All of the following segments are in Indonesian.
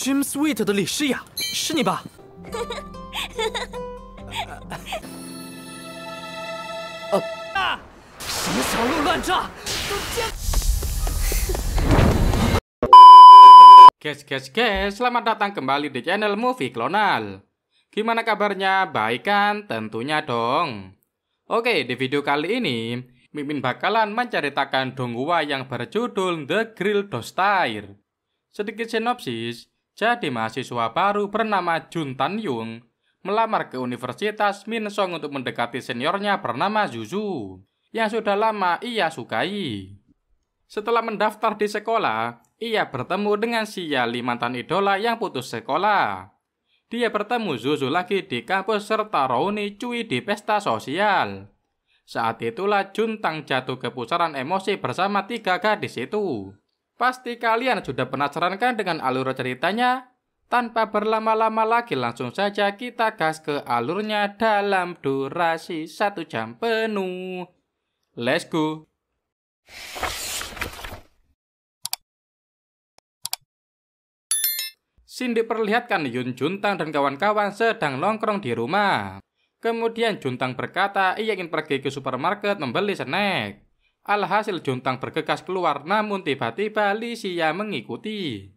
Dream Suite 的李诗雅，是你吧？什么小鹿乱撞，都见。Guys, selamat datang kembali di channel Movie Klonal. Gimana kabarnya? Baik kan? Tentunya dong. Oke, di video kali ini, Mimin bakalan menceritakan donghua yang berjudul The Grill Dosthair. Sedikit sinopsis, jadi mahasiswa baru bernama Jun Tan Yung melamar ke Universitas Minsong untuk mendekati seniornya bernama Zuzu, yang sudah lama ia sukai. Setelah mendaftar di sekolah, ia bertemu dengan si Yali, mantan idola yang putus sekolah. Dia bertemu Zuzu lagi di kampus serta Rouni Cui di pesta sosial. Saat itulah Juntang jatuh ke pusaran emosi bersama tiga gadis itu. Pasti kalian sudah penasaran kan dengan alur ceritanya? Tanpa berlama-lama lagi langsung saja kita gas ke alurnya dalam durasi 1 jam penuh. Let's go! Scene diperlihatkan Yun Juntang dan kawan-kawan sedang nongkrong di rumah. Kemudian Juntang berkata ia ingin pergi ke supermarket membeli snack. Alhasil Juntang bergegas keluar, namun tiba-tiba Li Xia mengikuti.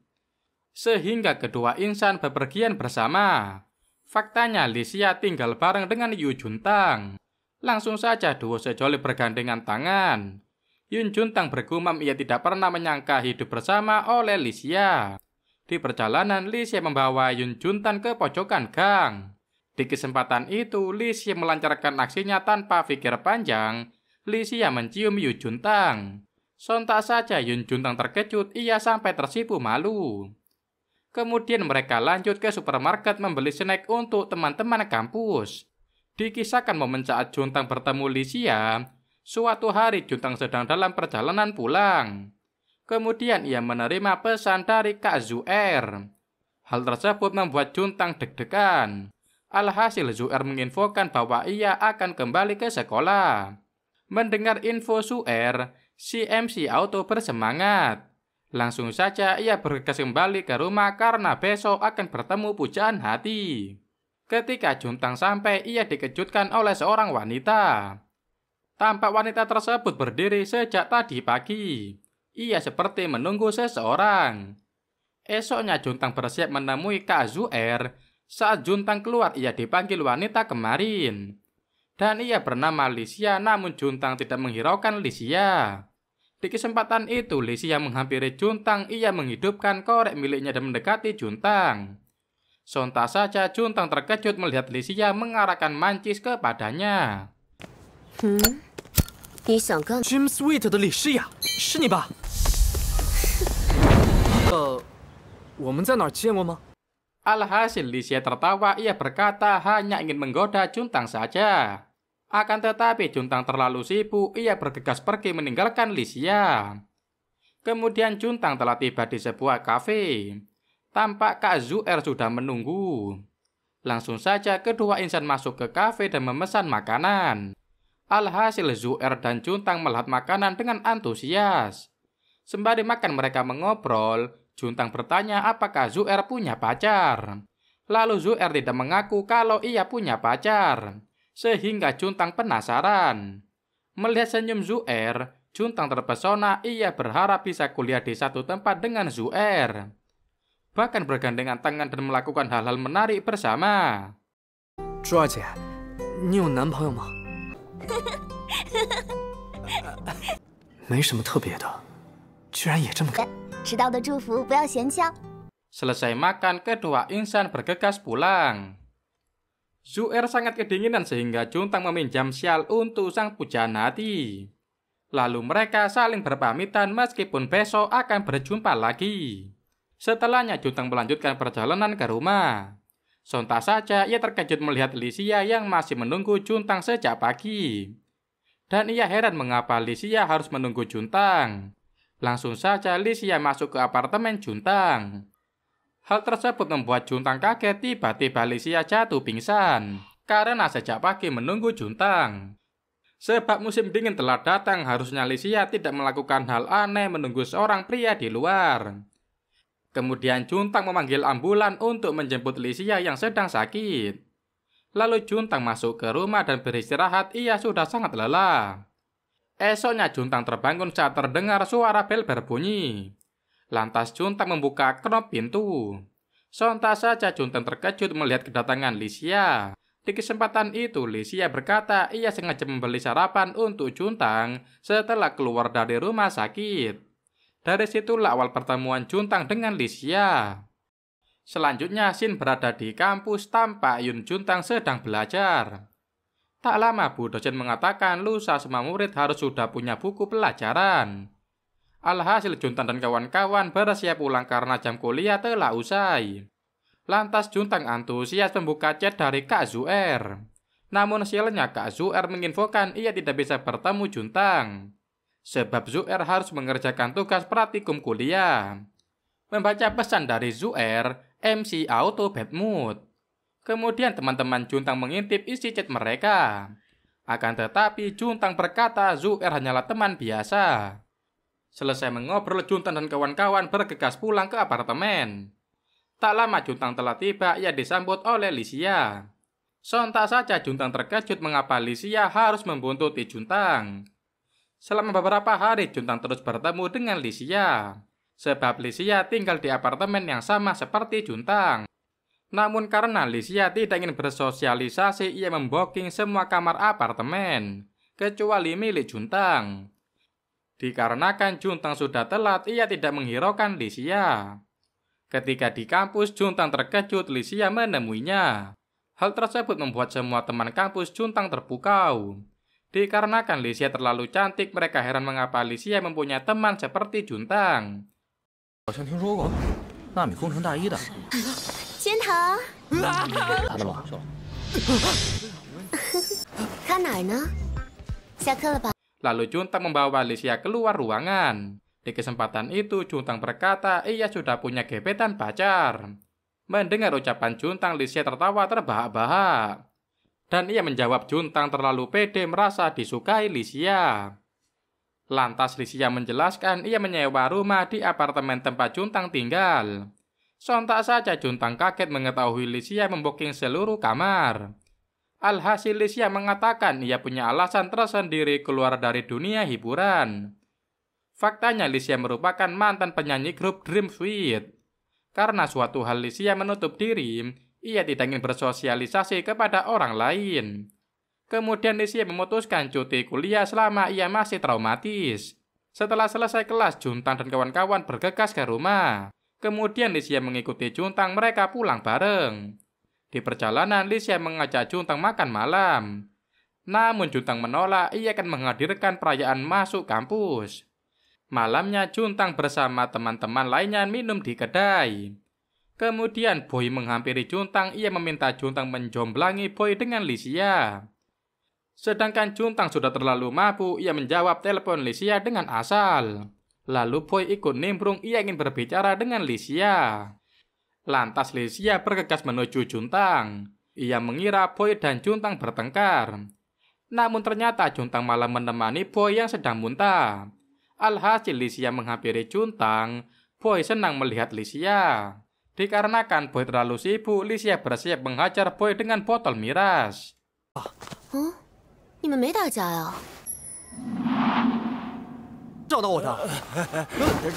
Sehingga kedua insan bepergian bersama. Faktanya Li Xia tinggal bareng dengan Yu Juntang. Langsung saja duo sejoli bergandengan tangan. Yun Juntang bergumam ia tidak pernah menyangka hidup bersama oleh Li Xia. Di perjalanan, Li Xia membawa Yun Juntang ke pojokan gang. Di kesempatan itu, Li Xia melancarkan aksinya tanpa pikir panjang. Li Xia mencium Yu Juntang. Sontak saja Yun Juntang terkejut, ia sampai tersipu malu. Kemudian mereka lanjut ke supermarket membeli snack untuk teman-teman kampus. Dikisahkan momen saat Juntang bertemu Li Xia. Suatu hari Juntang sedang dalam perjalanan pulang. Kemudian ia menerima pesan dari Kak Zuer. Hal tersebut membuat Juntang deg-degan. Alhasil Zuer menginfokan bahwa ia akan kembali ke sekolah. Mendengar info Zuer, si MC Auto bersemangat. Langsung saja ia bergegas kembali ke rumah karena besok akan bertemu pujaan hati. Ketika Juntang sampai, ia dikejutkan oleh seorang wanita. Tampak wanita tersebut berdiri sejak tadi pagi. Ia seperti menunggu seseorang. Esoknya Juntang bersiap menemui Kak Zuer. Saat Juntang keluar, ia dipanggil wanita kemarin. Dan ia bernama Li Xia, namun Juntang tidak menghiraukan Li Xia. Di kesempatan itu, Li Xia menghampiri Juntang, ia menghidupkan korek miliknya dan mendekati Juntang. Sontak saja Juntang terkejut melihat Li Xia mengarahkan mancis kepadanya. Dream Suite 的李诗雅，是你吧？我们在哪儿见过吗？ Alhasil Li Xia tertawa, ia berkata hanya ingin menggoda Juntang saja. Akan tetapi Juntang terlalu sibuk, ia bergegas pergi meninggalkan Li Xia. Kemudian Juntang telah tiba di sebuah kafe. Tampak Kak Zuer sudah menunggu. Langsung saja kedua insan masuk ke kafe dan memesan makanan. Alhasil Zuer dan Juntang melihat makanan dengan antusias. Sembari makan mereka mengobrol, Juntang bertanya apakah Zuer punya pacar. Lalu Zuer tidak mengaku kalau ia punya pacar. Sehingga Juntang penasaran. Melihat senyum Zuer, Juntang terpesona, ia berharap bisa kuliah di satu tempat dengan Zuer. Bahkan bergandengan tangan dan melakukan hal-hal menarik bersama. 朱二姐，你有男朋友吗？没什么特别的，居然也这么干。 迟到的祝福不要嫌弃哦。 Selesai makan, kedua insan bergegas pulang. Zuer sangat kedinginan sehingga Juntang meminjam syal untuk sang pujaan hati. Lalu mereka saling berpamitan meskipun besok akan berjumpa lagi. Setelahnya Juntang melanjutkan perjalanan ke rumah. Sontak saja ia terkejut melihat Li Xia yang masih menunggu Juntang sejak pagi. Dan ia heran mengapa Li Xia harus menunggu Juntang. Langsung saja Li Xia masuk ke apartemen Juntang. Hal tersebut membuat Juntang kaget, tiba-tiba Li Xia jatuh pingsan karena sejak pagi menunggu Juntang. Sebab musim dingin telah datang, harusnya Li Xia tidak melakukan hal aneh menunggu seorang pria di luar. Kemudian Juntang memanggil ambulan untuk menjemput Lisia yang sedang sakit. Lalu Juntang masuk ke rumah dan beristirahat, ia sudah sangat lelah. Esoknya Juntang terbangun saat terdengar suara bel berbunyi. Lantas Juntang membuka knop pintu. Sontak saja Juntang terkejut melihat kedatangan Lisia. Di kesempatan itu Lisia berkata ia sengaja membeli sarapan untuk Juntang setelah keluar dari rumah sakit. Dari situlah awal pertemuan Juntang dengan Lisia. Selanjutnya Shin berada di kampus tampak Yun Juntang sedang belajar. Tak lama Bu dosen mengatakan lusa semua murid harus sudah punya buku pelajaran. Alhasil Juntang dan kawan-kawan bersiap pulang karena jam kuliah telah usai. Lantas Juntang antusias membuka chat dari Kak Zuer. Namun sialnya Kak Zuer menginfokan ia tidak bisa bertemu Juntang. Sebab Zuer harus mengerjakan tugas praktikum kuliah. Membaca pesan dari Zuer, MC auto bad mood. Kemudian teman-teman Juntang mengintip isi chat mereka. Akan tetapi Juntang berkata Zuer hanyalah teman biasa. Selesai mengobrol, Juntang dan kawan-kawan bergegas pulang ke apartemen. Tak lama Juntang telah tiba, ia disambut oleh Lisia. Sontak saja Juntang terkejut mengapa Lisia harus membuntuti Juntang. Selama beberapa hari Juntang terus bertemu dengan Lisia. Sebab Lisia tinggal di apartemen yang sama seperti Juntang. Namun karena Lisia tidak ingin bersosialisasi, ia membooking semua kamar apartemen, kecuali milik Juntang. Dikarenakan Juntang sudah telat, ia tidak menghiraukan Lisia. Ketika di kampus, Juntang terkejut Lisia menemuinya. Hal tersebut membuat semua teman kampus Juntang terpukau. Dikarenakan Lisia terlalu cantik, mereka heran mengapa Lisia mempunyai teman seperti Juntang. 好像听说过纳米工程大一的。仙桃，咋的了？看哪儿呢？下课了吧？ Lalu Juntang membawa Lisia keluar ruangan. Di kesempatan itu Juntang berkata ia sudah punya gebetan pacar. Mendengar ucapan Juntang, Lisia tertawa terbahak-bahak. Dan ia menjawab Juntang terlalu pede merasa disukai Lisia. Lantas Lisia menjelaskan ia menyewa rumah di apartemen tempat Juntang tinggal. Sontak saja Juntang kaget mengetahui Lisia membooking seluruh kamar. Alhasil Lisia mengatakan ia punya alasan tersendiri keluar dari dunia hiburan. Faktanya Lisia merupakan mantan penyanyi grup Dream Suite. Karena suatu hal Lisia menutup diri, ia tidak ingin bersosialisasi kepada orang lain. Kemudian Lisia memutuskan cuti kuliah selama ia masih traumatis. Setelah selesai kelas, Juntang dan kawan-kawan bergegas ke rumah. Kemudian Lisia mengikuti Juntang, mereka pulang bareng. Di perjalanan, Lisia mengajak Juntang makan malam. Namun Juntang menolak, ia akan menghadirkan perayaan masuk kampus. Malamnya Juntang bersama teman-teman lainnya minum di kedai. Kemudian Boy menghampiri Juntang, ia meminta Juntang menjomblangi Boy dengan Lisia. Sedangkan Juntang sudah terlalu mabuk, ia menjawab telepon Lisia dengan asal. Lalu Boy ikut nimbrung, ia ingin berbicara dengan Lisia. Lantas Lisia bergegas menuju Juntang. Ia mengira Boy dan Juntang bertengkar. Namun ternyata Juntang malah menemani Boy yang sedang muntah. Alhasil Lisia menghampiri Juntang. Boy senang melihat Lisia. Dikarenakan Boy terlalu sibuk, Lisia bersiap menghajar Boy dengan botol miras. 你们没打架呀？找到我的，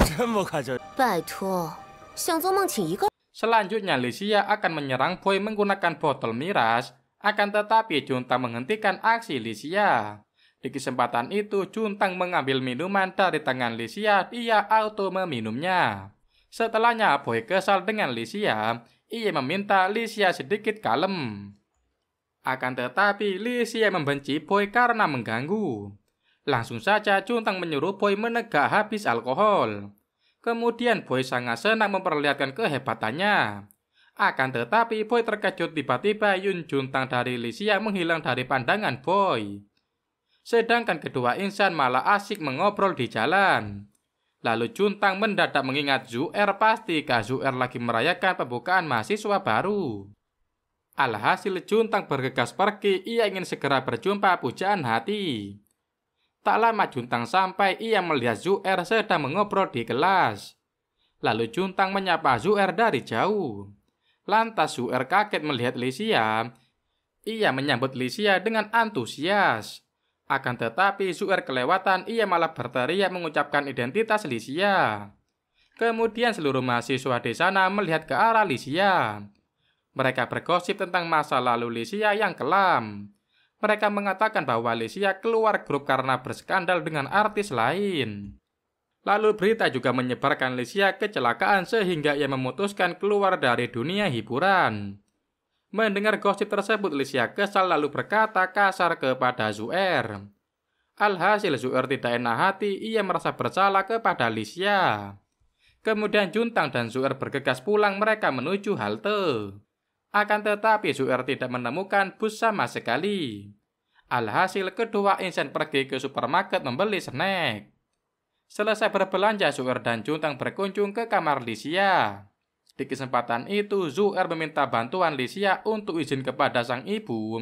真不看这。拜托，想做梦请一个。 Selanjutnya Lisia akan menyerang Boy menggunakan botol miras. Akan tetapi Juntang menghentikan aksi Lisia. Di kesempatan itu Juntang mengambil minuman dari tangan Lisia. Ia auto meminumnya. Setelahnya Boy kesal dengan Lisia. Ia meminta Lisia sedikit kalem. Akan tetapi Lisia membenci Boy karena mengganggu. Langsung saja Juntang menyuruh Boy menegak habis alkohol. Kemudian Boy sangat senang memperlihatkan kehebatannya. Akan tetapi Boy terkejut tiba-tiba Yun Juntang dari Lisia menghilang dari pandangan Boy. Sedangkan kedua insan malah asik mengobrol di jalan. Lalu Juntang mendadak mengingat Zuer, pasti Kak Zuer lagi merayakan pembukaan mahasiswa baru. Alhasil Juntang bergegas pergi, ia ingin segera berjumpa pujaan hati. Tak lama Juntang sampai, ia melihat Zuer sedang mengobrol di kelas. Lalu Juntang menyapa Zu'er dari jauh. Lantas Zu'er kaget melihat Lisia. Ia menyambut Lisia dengan antusias. Akan tetapi Zu'er kelewatan, ia malah berteriak mengucapkan identitas Lisia. Kemudian seluruh mahasiswa di sana melihat ke arah Lisia. Mereka bergosip tentang masa lalu Lisia yang kelam. Mereka mengatakan bahwa Lisia keluar grup karena berskandal dengan artis lain. Lalu berita juga menyebarkan Lisia kecelakaan sehingga ia memutuskan keluar dari dunia hiburan. Mendengar gosip tersebut, Lisia kesal lalu berkata kasar kepada Zu'er. Alhasil Zu'er tidak enak hati, ia merasa bersalah kepada Lisia. Kemudian Juntang dan Zu'er bergegas pulang, mereka menuju halte. Akan tetapi Zu'er tidak menemukan bus sama sekali. Alhasil kedua insan pergi ke supermarket membeli snack. Selesai berbelanja, Zu'er dan Juntang berkunjung ke kamar Lisia. Di kesempatan itu, Zu'er meminta bantuan Lisia untuk izin kepada sang ibu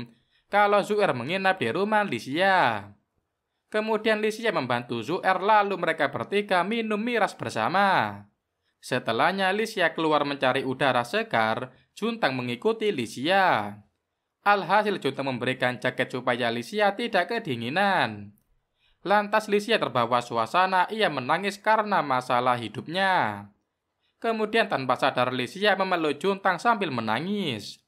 kalau Zu'er menginap di rumah Lisia. Kemudian Lisia membantu Zu'er, lalu mereka bertiga minum miras bersama. Setelahnya Lisia keluar mencari udara segar, Juntang mengikuti Lisia. Alhasil Juntang memberikan jaket supaya Lisia tidak kedinginan. Lantas Lisia terbawa suasana, ia menangis karena masalah hidupnya. Kemudian tanpa sadar Lisia memeluk Juntang sambil menangis.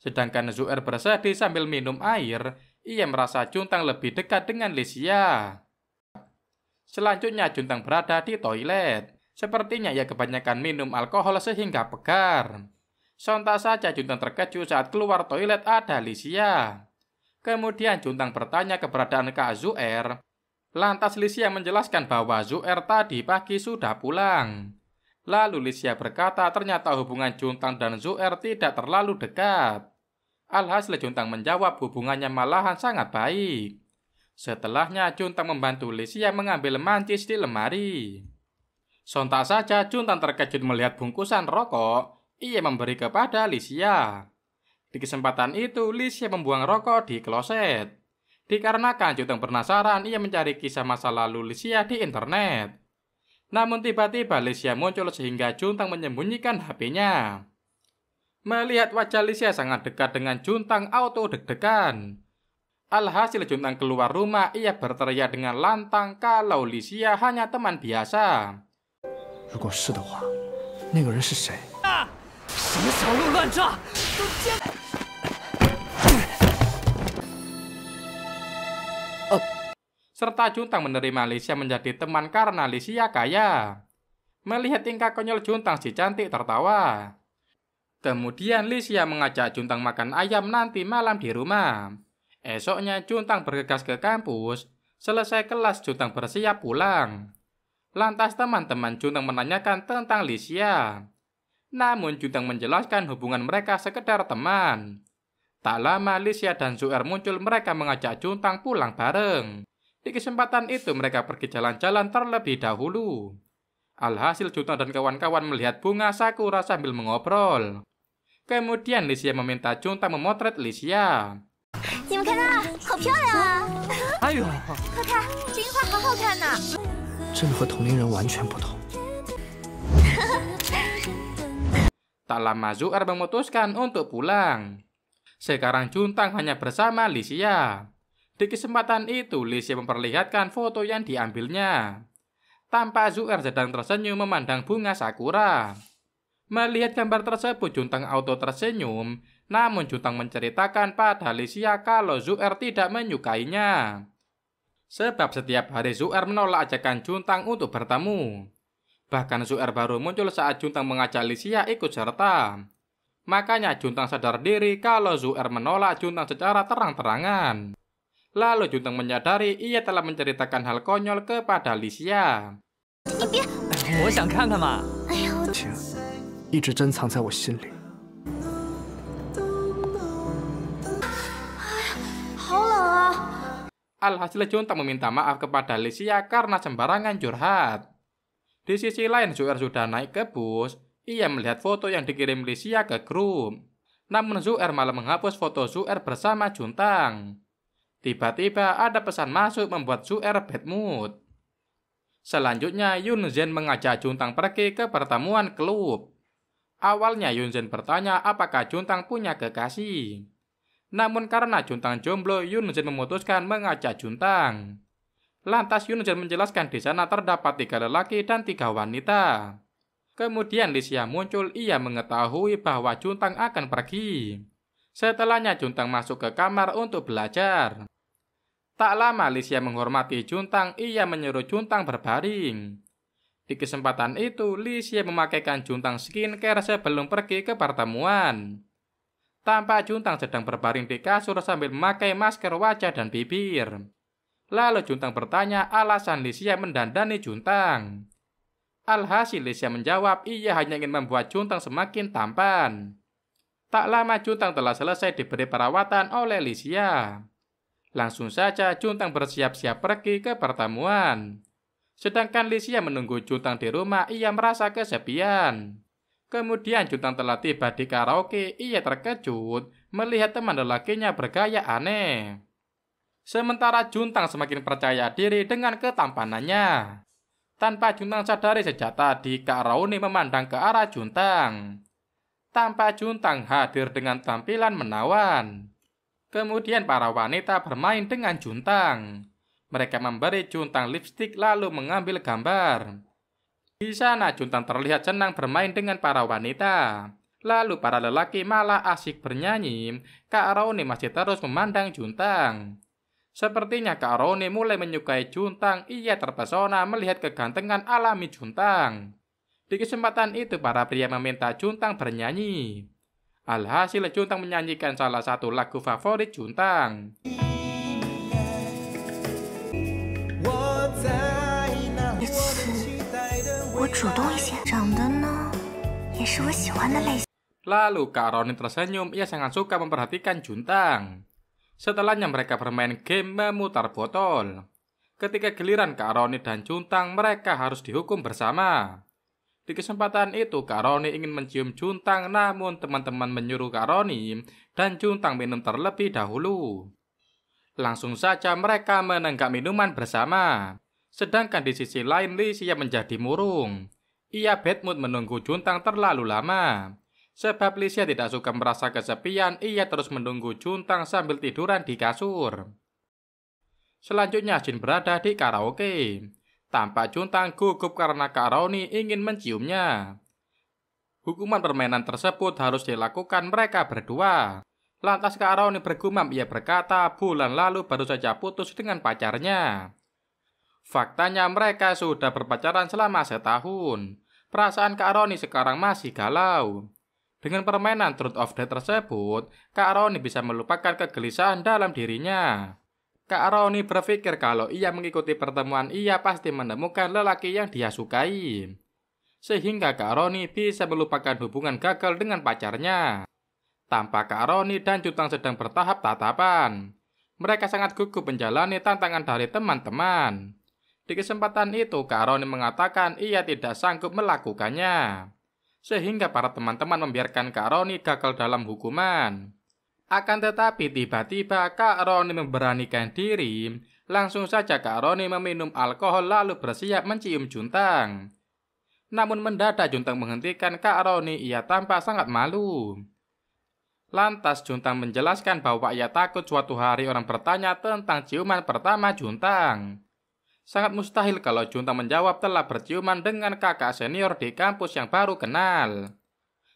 Sedangkan Zu'er bersedih sambil minum air, ia merasa Juntang lebih dekat dengan Lisia. Selanjutnya Juntang berada di toilet. Sepertinya ia kebanyakan minum alkohol sehingga pegar. Sontak saja Juntang terkejut saat keluar toilet ada Lisia. Kemudian Juntang bertanya keberadaan Kak Zu'er. Lantas Lisia menjelaskan bahwa Zu'er tadi pagi sudah pulang. Lalu Lisia berkata ternyata hubungan Juntang dan Zu'er tidak terlalu dekat. Alhasil Juntang menjawab hubungannya malahan sangat baik. Setelahnya Juntang membantu Lisia mengambil mancis di lemari. Sontak saja Juntang terkejut melihat bungkusan rokok. Ia memberi kepada Lisia. Di kesempatan itu Lisia membuang rokok di kloset. Dikarenakan Juntang penasaran, ia mencari kisah masa lalu Lisia di internet. Namun tiba-tiba Lisia muncul sehingga Juntang menyembunyikan HP-nya. Melihat wajah Lisia sangat dekat dengan Juntang, auto deg-degan. Alhasil Juntang keluar rumah, ia berteriak dengan lantang kalau Lisia hanya teman biasa. 如果是的话，那个人是谁？ 什么小鹿乱撞，都见。 Serta Juntang menerima Lisia menjadi teman karena Lisia kaya. Melihat tingkah konyol Juntang, si cantik tertawa. Kemudian Lisia mengajak Juntang makan ayam nanti malam di rumah. Esoknya Juntang bergegas ke kampus. Selesai kelas Juntang bersiap pulang. Lantas teman-teman Juntang menanyakan tentang Lisia. Namun Juntang menjelaskan hubungan mereka sekedar teman. Tak lama Lisia dan Zu'er muncul, mereka mengajak Juntang pulang bareng. Di kesempatan itu mereka pergi jalan-jalan terlebih dahulu. Alhasil Juntang dan kawan-kawan melihat bunga sakura sambil mengobrol. Kemudian Lisia meminta Juntang memotret Lisia. 你们看它，好漂亮啊！ 哎呦， 快看，这樱花好好看呐！ 真的和同龄人完全不同。 Tak lama Zu'er memutuskan untuk pulang. Sekarang Juntang hanya bersama Lisia. Di kesempatan itu Lisia memperlihatkan foto yang diambilnya. Tampak Zu'er sedang tersenyum memandang bunga sakura. Melihat gambar tersebut Juntang auto tersenyum. Namun Juntang menceritakan pada Lisia kalau Zu'er tidak menyukainya. Sebab setiap hari Zu'er menolak ajakan Juntang untuk bertemu. Bahkan Zu'er baru muncul saat Juntang mengajak Lisia ikut serta. Makanya Juntang sadar diri kalau Zu'er menolak Juntang secara terang-terangan. Lalu Juntang menyadari ia telah menceritakan hal konyol kepada Lisia. 我想看看嘛。 情一直珍藏在我心里。 好冷啊！ Alhasil Juntang meminta maaf kepada Lisia karena sembarangan curhat. Di sisi lain Zu'er sudah naik ke bus. Ia melihat foto yang dikirim Lisia ke grup. Namun Zu'er malah menghapus foto Zu'er bersama Juntang. Tiba-tiba ada pesan masuk membuat Zu'er bad mood. Selanjutnya, Yun Zhen mengajak Juntang pergi ke pertemuan klub. Awalnya Yun Zhen bertanya apakah Juntang punya kekasih. Namun karena Juntang jomblo, Yun Zhen memutuskan mengajak Juntang. Lantas Yun Zhen menjelaskan di sana terdapat 3 lelaki dan 3 wanita. Kemudian Lixia muncul, ia mengetahui bahwa Juntang akan pergi. Setelahnya Juntang masuk ke kamar untuk belajar. Tak lama Lixia menghormati Juntang, ia menyuruh Juntang berbaring. Di kesempatan itu, Lixia memakaikan Juntang skincare sebelum pergi ke pertemuan. Tampak Juntang sedang berbaring di kasur sambil memakai masker wajah dan bibir. Lalu Juntang bertanya alasan Lixia mendandani Juntang. Alhasil Lixia menjawab ia hanya ingin membuat Juntang semakin tampan. Tak lama Juntang telah selesai diberi perawatan oleh Lixia. Langsung saja Juntang bersiap-siap pergi ke pertemuan. Sedangkan Lixia menunggu Juntang di rumah, ia merasa kesepian. Kemudian Juntang telah tiba di karaoke, ia terkejut melihat teman lelakinya bergaya aneh. Sementara Juntang semakin percaya diri dengan ketampanannya. Tanpa Juntang sadari sejak tadi, Kak Rauni memandang ke arah Juntang. Tampak Juntang hadir dengan tampilan menawan. Kemudian para wanita bermain dengan Juntang. Mereka memberi Juntang lipstik lalu mengambil gambar. Di sana Juntang terlihat senang bermain dengan para wanita. Lalu para lelaki malah asyik bernyanyi. Kak Rauni masih terus memandang Juntang. Sepertinya Kak Rauni mulai menyukai Juntang, ia terpesona melihat kegantengan alami Juntang. Di kesempatan itu para pria meminta Juntang bernyanyi. Alhasil Juntang menyanyikan salah satu lagu favorit Juntang. 我主动一些，长得呢也是我喜欢的类型。 Lalu Kak Rauni tersenyum, ia sangat suka memperhatikan Juntang. Setelahnya mereka bermain game memutar botol. Ketika giliran Kak Rauni dan Juntang, mereka harus dihukum bersama. Di kesempatan itu Kak Rauni ingin mencium Juntang, namun teman-teman menyuruh Kak Rauni dan Juntang minum terlebih dahulu. Langsung saja mereka menenggak minuman bersama. Sedangkan di sisi lain Lixia menjadi murung. Ia bad mood menunggu Juntang terlalu lama. Sebab Lixia tidak suka merasa kesepian, ia terus menunggu Juntang sambil tiduran di kasur. Selanjutnya Jin berada di karaoke. Tampak Juntang gugup karena Kak Rauni ingin menciumnya. Hukuman permainan tersebut harus dilakukan mereka berdua. Lantas Kak Rauni bergumam, ia berkata bulan lalu baru saja putus dengan pacarnya. Faktanya mereka sudah berpacaran selama setahun. Perasaan Kak Rauni sekarang masih galau. Dengan permainan Truth or Dare tersebut, Kak Rauni bisa melupakan kegelisahan dalam dirinya. Kak Rauni berpikir kalau ia mengikuti pertemuan, ia pasti menemukan lelaki yang dia sukai. Sehingga Kak Rauni bisa melupakan hubungan gagal dengan pacarnya. Tampak Kak Rauni dan Juntang sedang bertahap tatapan. Mereka sangat gugup menjalani tantangan dari teman-teman. Di kesempatan itu, Kak Rauni mengatakan ia tidak sanggup melakukannya. Sehingga para teman-teman membiarkan Kak Rauni gagal dalam hukuman. Akan tetapi tiba-tiba Kak Rauni memberanikan diri. Langsung saja Kak Rauni meminum alkohol lalu bersiap mencium Juntang. Namun mendadak Juntang menghentikan Kak Rauni, ia tampak sangat malu. Lantas Juntang menjelaskan bahwa ia takut suatu hari orang bertanya tentang ciuman pertama Juntang. Sangat mustahil kalau Juntang menjawab telah berciuman dengan kakak senior di kampus yang baru kenal.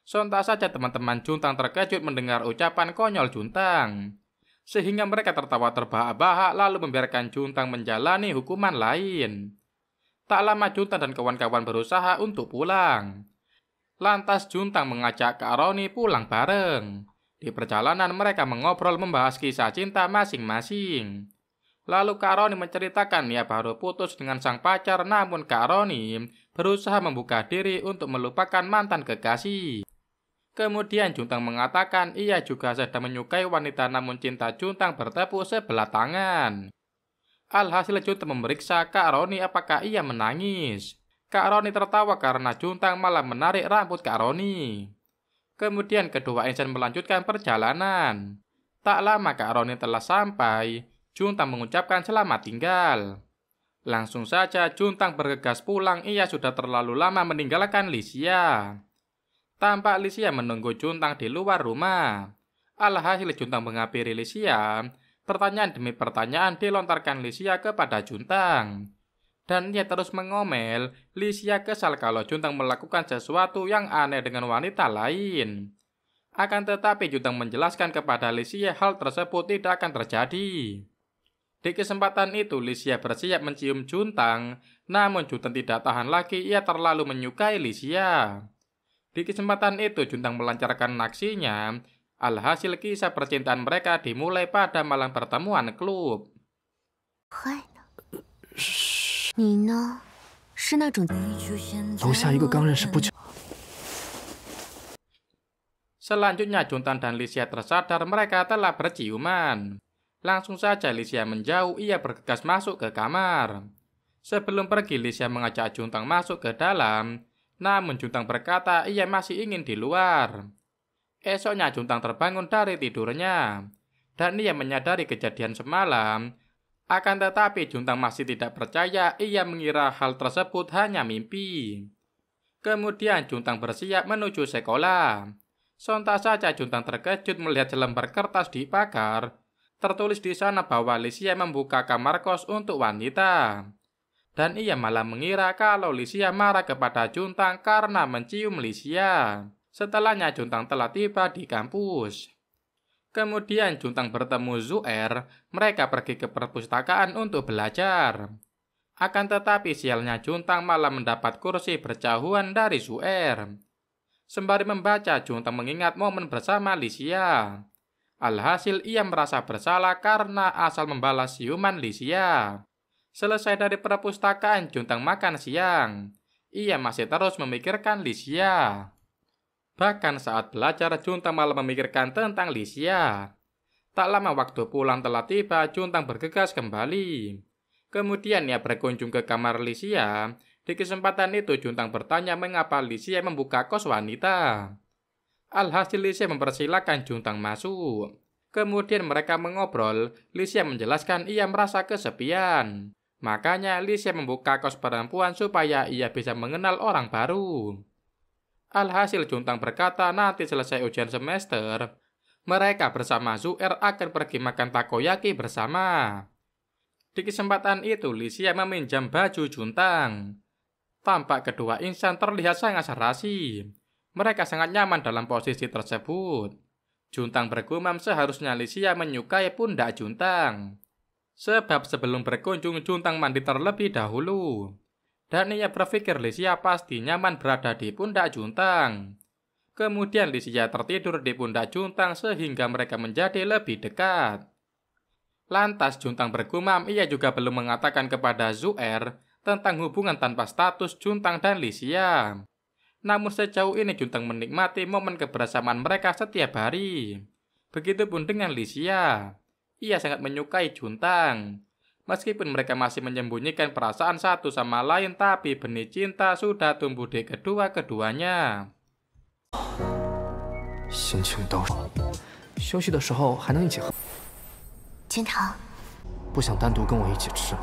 Sontak saja teman-teman Juntang terkejut mendengar ucapan konyol Juntang. Sehingga mereka tertawa terbahak-bahak lalu membiarkan Juntang menjalani hukuman lain. Tak lama Juntang dan kawan-kawan berusaha untuk pulang. Lantas Juntang mengajak Kak Rauni pulang bareng. Di perjalanan mereka mengobrol membahas kisah cinta masing-masing. Lalu Kak Rauni menceritakan ia baru putus dengan sang pacar, namun Kak Rauni berusaha membuka diri untuk melupakan mantan kekasih. Kemudian Juntang mengatakan ia juga sedang menyukai wanita, namun cinta Juntang bertepuk sebelah tangan. Alhasil Juntang memeriksa Kak Rauni apakah ia menangis. Kak Rauni tertawa karena Juntang malah menarik rambut Kak Rauni. Kemudian kedua insan melanjutkan perjalanan. Tak lama Kak Rauni telah sampai. Juntang mengucapkan selamat tinggal. Langsung saja Juntang bergegas pulang, ia sudah terlalu lama meninggalkan Lisia. Tampak Lisia menunggu Juntang di luar rumah. Alhasil Juntang menghampiri Lisia. Pertanyaan demi pertanyaan dilontarkan Lisia kepada Juntang. Dan ia terus mengomel. Lisia kesal kalau Juntang melakukan sesuatu yang aneh dengan wanita lain. Akan tetapi Juntang menjelaskan kepada Lisia hal tersebut tidak akan terjadi. Di kesempatan itu Lisia bersiap mencium Juntang, namun Juntang tidak tahan lagi, ia terlalu menyukai Lisia. Di kesempatan itu Juntang melancarkan aksinya. Alhasil kisah percintaan mereka dimulai pada malam pertemuan klub. 嗨呢？你呢？是那种楼下一个刚认识不久。 Selanjutnya Juntang dan Lisia tersadar mereka telah berciuman. Langsung saja Lisia menjauh, ia bergegas masuk ke kamar. Sebelum pergi Lisia mengajak Juntang masuk ke dalam, namun Juntang berkata ia masih ingin di luar. Esoknya Juntang terbangun dari tidurnya, dan ia menyadari kejadian semalam. Akan tetapi Juntang masih tidak percaya, ia mengira hal tersebut hanya mimpi. Kemudian Juntang bersiap menuju sekolah. Sontak saja Juntang terkejut melihat selembar kertas di pagar. Tertulis di sana bahwa Lisia membuka kamar kos untuk wanita. Dan ia malah mengira kalau Lisia marah kepada Juntang karena mencium Lisia. Setelahnya Juntang telah tiba di kampus. Kemudian Juntang bertemu Zuer, mereka pergi ke perpustakaan untuk belajar. Akan tetapi sialnya Juntang malah mendapat kursi berjauhan dari Zuer. Sembari membaca, Juntang mengingat momen bersama Lisia. Alhasil ia merasa bersalah karena asal membalas siuman Lisia. Selesai dari perpustakaan, Juntang makan siang. Ia masih terus memikirkan Lisia. Bahkan saat belajar, Juntang malah memikirkan tentang Lisia. Tak lama waktu pulang telah tiba, Juntang bergegas kembali. Kemudian ia berkunjung ke kamar Lisia. Di kesempatan itu Juntang bertanya mengapa Lisia membuka kos wanita. Alhasil Lisia mempersilahkan Juntang masuk. Kemudian mereka mengobrol. Lisia menjelaskan ia merasa kesepian. Makanya Lisia membuka kos perempuan supaya ia bisa mengenal orang baru. Alhasil Juntang berkata nanti selesai ujian semester, mereka bersama Zuer akan pergi makan takoyaki bersama. Di kesempatan itu Lisia meminjam baju Juntang. Tampak kedua insan terlihat sangat serasi. Mereka sangat nyaman dalam posisi tersebut. Juntang bergumam seharusnya Lisia menyukai pundak Juntang. Sebab sebelum berkunjung Juntang mandi terlebih dahulu. Dan ia berpikir Lisia pasti nyaman berada di pundak Juntang. Kemudian Lisia tertidur di pundak Juntang sehingga mereka menjadi lebih dekat. Lantas Juntang bergumam ia juga belum mengatakan kepada Zuer tentang hubungan tanpa status Juntang dan Lisia. Namun sejauh ini Juntang menikmati momen kebersamaan mereka setiap hari. Begitupun dengan Lisia. Ia sangat menyukai Juntang. Meskipun mereka masih menyembunyikan perasaan satu sama lain, tapi benih cinta sudah tumbuh di kedua-keduanya. 心情都休息的时候还能一起喝。金堂，不想单独跟我一起吃。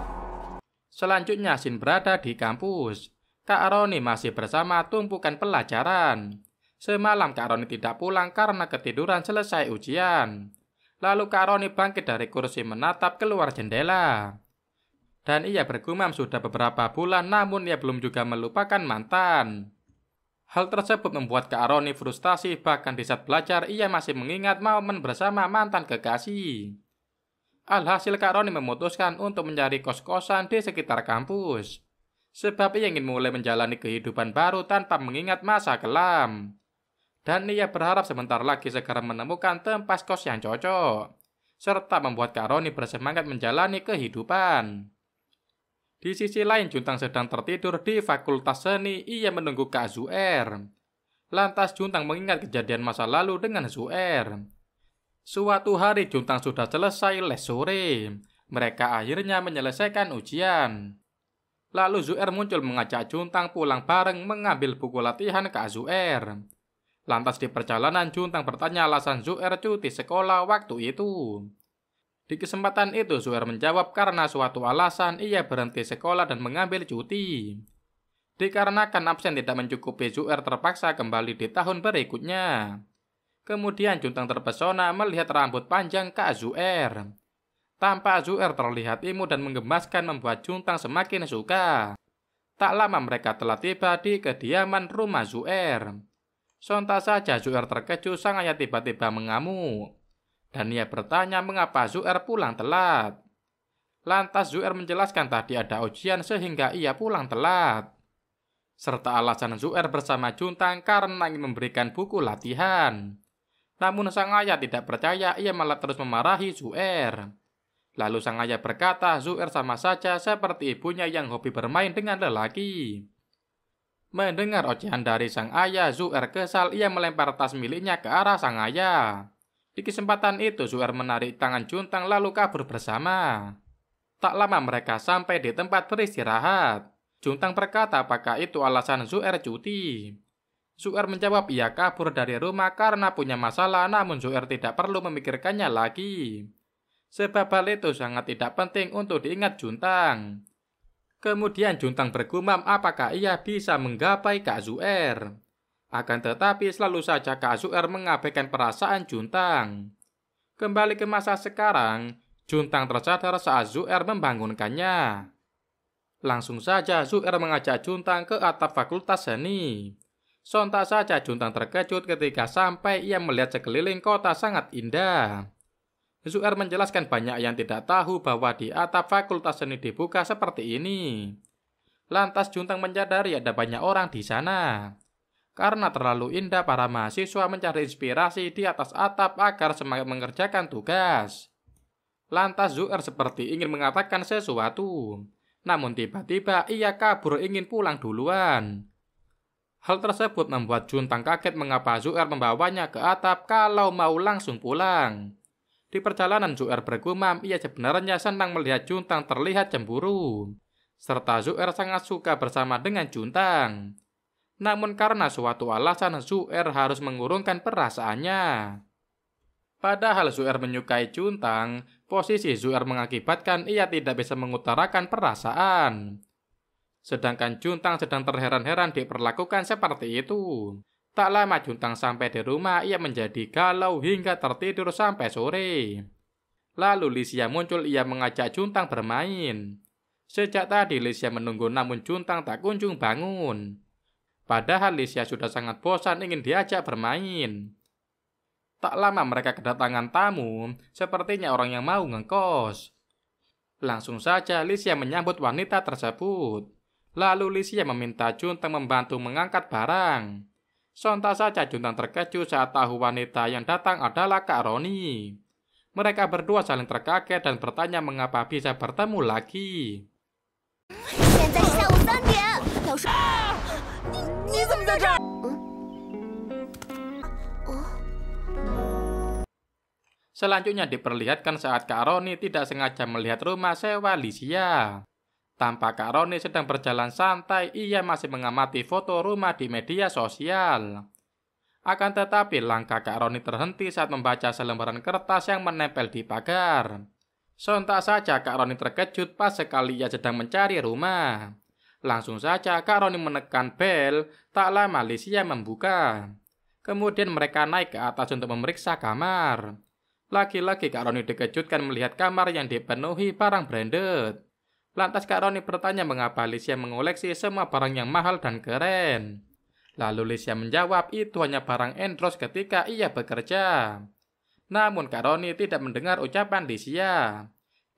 Selanjutnya Shin berada di kampus. Kak Roni masih bersama tumpukan pelajaran. Semalam Kak Roni tidak pulang karena ketiduran selesai ujian. Lalu Kak Roni bangkit dari kursi menatap keluar jendela. Dan ia bergumam sudah beberapa bulan namun ia belum juga melupakan mantan. Hal tersebut membuat Kak Roni frustasi, bahkan di saat belajar ia masih mengingat momen bersama mantan kekasih. Alhasil Kak Roni memutuskan untuk mencari kos-kosan di sekitar kampus. Sebab ia ingin mulai menjalani kehidupan baru tanpa mengingat masa kelam. Dan ia berharap sebentar lagi segera menemukan tempat kos yang cocok. Serta membuat Kak Roni bersemangat menjalani kehidupan. Di sisi lain Juntang sedang tertidur di Fakultas Seni, ia menunggu Kak Zuer. Lantas Juntang mengingat kejadian masa lalu dengan Zuer. Suatu hari Juntang sudah selesai les sore. Mereka akhirnya menyelesaikan ujian. Lalu Zuer muncul mengajak Juntang pulang bareng mengambil buku latihan Kak Zuer. Lantas di perjalanan Juntang bertanya alasan Zuer cuti sekolah waktu itu. Di kesempatan itu Zuer menjawab karena suatu alasan ia berhenti sekolah dan mengambil cuti. Dikarenakan absen tidak mencukupi, Zuer terpaksa kembali di tahun berikutnya. Kemudian Juntang terpesona melihat rambut panjang Kak Zuer. Tampak Zuer terlihat imut dan menggemaskan membuat Juntang semakin suka. Tak lama mereka telah tiba di kediaman rumah Zuer. Sontak saja Zuer terkejut sang ayah tiba-tiba mengamuk. Dan ia bertanya mengapa Zuer pulang telat. Lantas Zuer menjelaskan tadi ada ujian sehingga ia pulang telat. Serta alasan Zuer bersama Juntang karena ingin memberikan buku latihan. Namun sang ayah tidak percaya, ia malah terus memarahi Zuer. Lalu sang ayah berkata Zuer sama saja seperti ibunya yang hobi bermain dengan lelaki. Mendengar ocehan dari sang ayah, Zuer kesal, ia melempar tas miliknya ke arah sang ayah. Di kesempatan itu Zuer menarik tangan Juntang lalu kabur bersama. Tak lama mereka sampai di tempat beristirahat. Juntang berkata apakah itu alasan Zuer cuti. Zuer menjawab ia kabur dari rumah karena punya masalah, namun Zuer tidak perlu memikirkannya lagi. Sebab hal itu sangat tidak penting untuk diingat Juntang. Kemudian Juntang bergumam apakah ia bisa menggapai Kak Zuer. Akan tetapi selalu saja Kak Zuer mengabaikan perasaan Juntang. Kembali ke masa sekarang, Juntang tersadar saat Zuer membangunkannya. Langsung saja Zuer mengajak Juntang ke atap Fakultas Seni. Sontak saja Juntang terkejut ketika sampai ia melihat sekeliling kota sangat indah. Zuer menjelaskan banyak yang tidak tahu bahwa di atap Fakultas Seni dibuka seperti ini. Lantas Juntang menyadari ada banyak orang di sana. Karena terlalu indah, para mahasiswa mencari inspirasi di atas atap agar semangat mengerjakan tugas. Lantas Zuer seperti ingin mengatakan sesuatu. Namun tiba-tiba ia kabur ingin pulang duluan. Hal tersebut membuat Juntang kaget mengapa Zuer membawanya ke atap kalau mau langsung pulang. Di perjalanan Zuer bergumam ia sebenarnya senang melihat Juntang terlihat cemburu. Serta Zuer sangat suka bersama dengan Juntang. Namun karena suatu alasan Zuer harus mengurungkan perasaannya. Padahal Zuer menyukai Juntang, posisi Zuer mengakibatkan ia tidak bisa mengutarakan perasaan. Sedangkan Juntang sedang terheran-heran diperlakukan seperti itu. Tak lama Juntang sampai di rumah, ia menjadi galau hingga tertidur sampai sore. Lalu Lisia muncul, ia mengajak Juntang bermain. Sejak tadi Lisia menunggu namun Juntang tak kunjung bangun. Padahal Lisia sudah sangat bosan ingin diajak bermain. Tak lama mereka kedatangan tamu, sepertinya orang yang mau ngekos. Langsung saja Lisia menyambut wanita tersebut. Lalu Lisia meminta Juntang membantu mengangkat barang. Sontak saja Juntang terkejut saat tahu wanita yang datang adalah Kak Roni. Mereka berdua saling terkaget dan bertanya mengapa bisa bertemu lagi. 现在是下午3点，老师，你怎么在这儿？ Selanjutnya diperlihatkan saat Kak Roni tidak sengaja melihat rumah sewa Lisia. Tampak Kak Roni sedang berjalan santai, ia masih mengamati foto rumah di media sosial. Akan tetapi langkah Kak Roni terhenti saat membaca selembaran kertas yang menempel di pagar. Sontak saja Kak Roni terkejut pas sekali ia sedang mencari rumah. Langsung saja Kak Roni menekan bel, tak lama Lisia membuka. Kemudian mereka naik ke atas untuk memeriksa kamar. Lagi-lagi Kak Roni dikejutkan melihat kamar yang dipenuhi barang branded. Lantas Kak Roni bertanya mengapa Lisia mengoleksi semua barang yang mahal dan keren. Lalu Lisia menjawab itu hanya barang endros ketika ia bekerja. Namun Kak Roni tidak mendengar ucapan Lisia.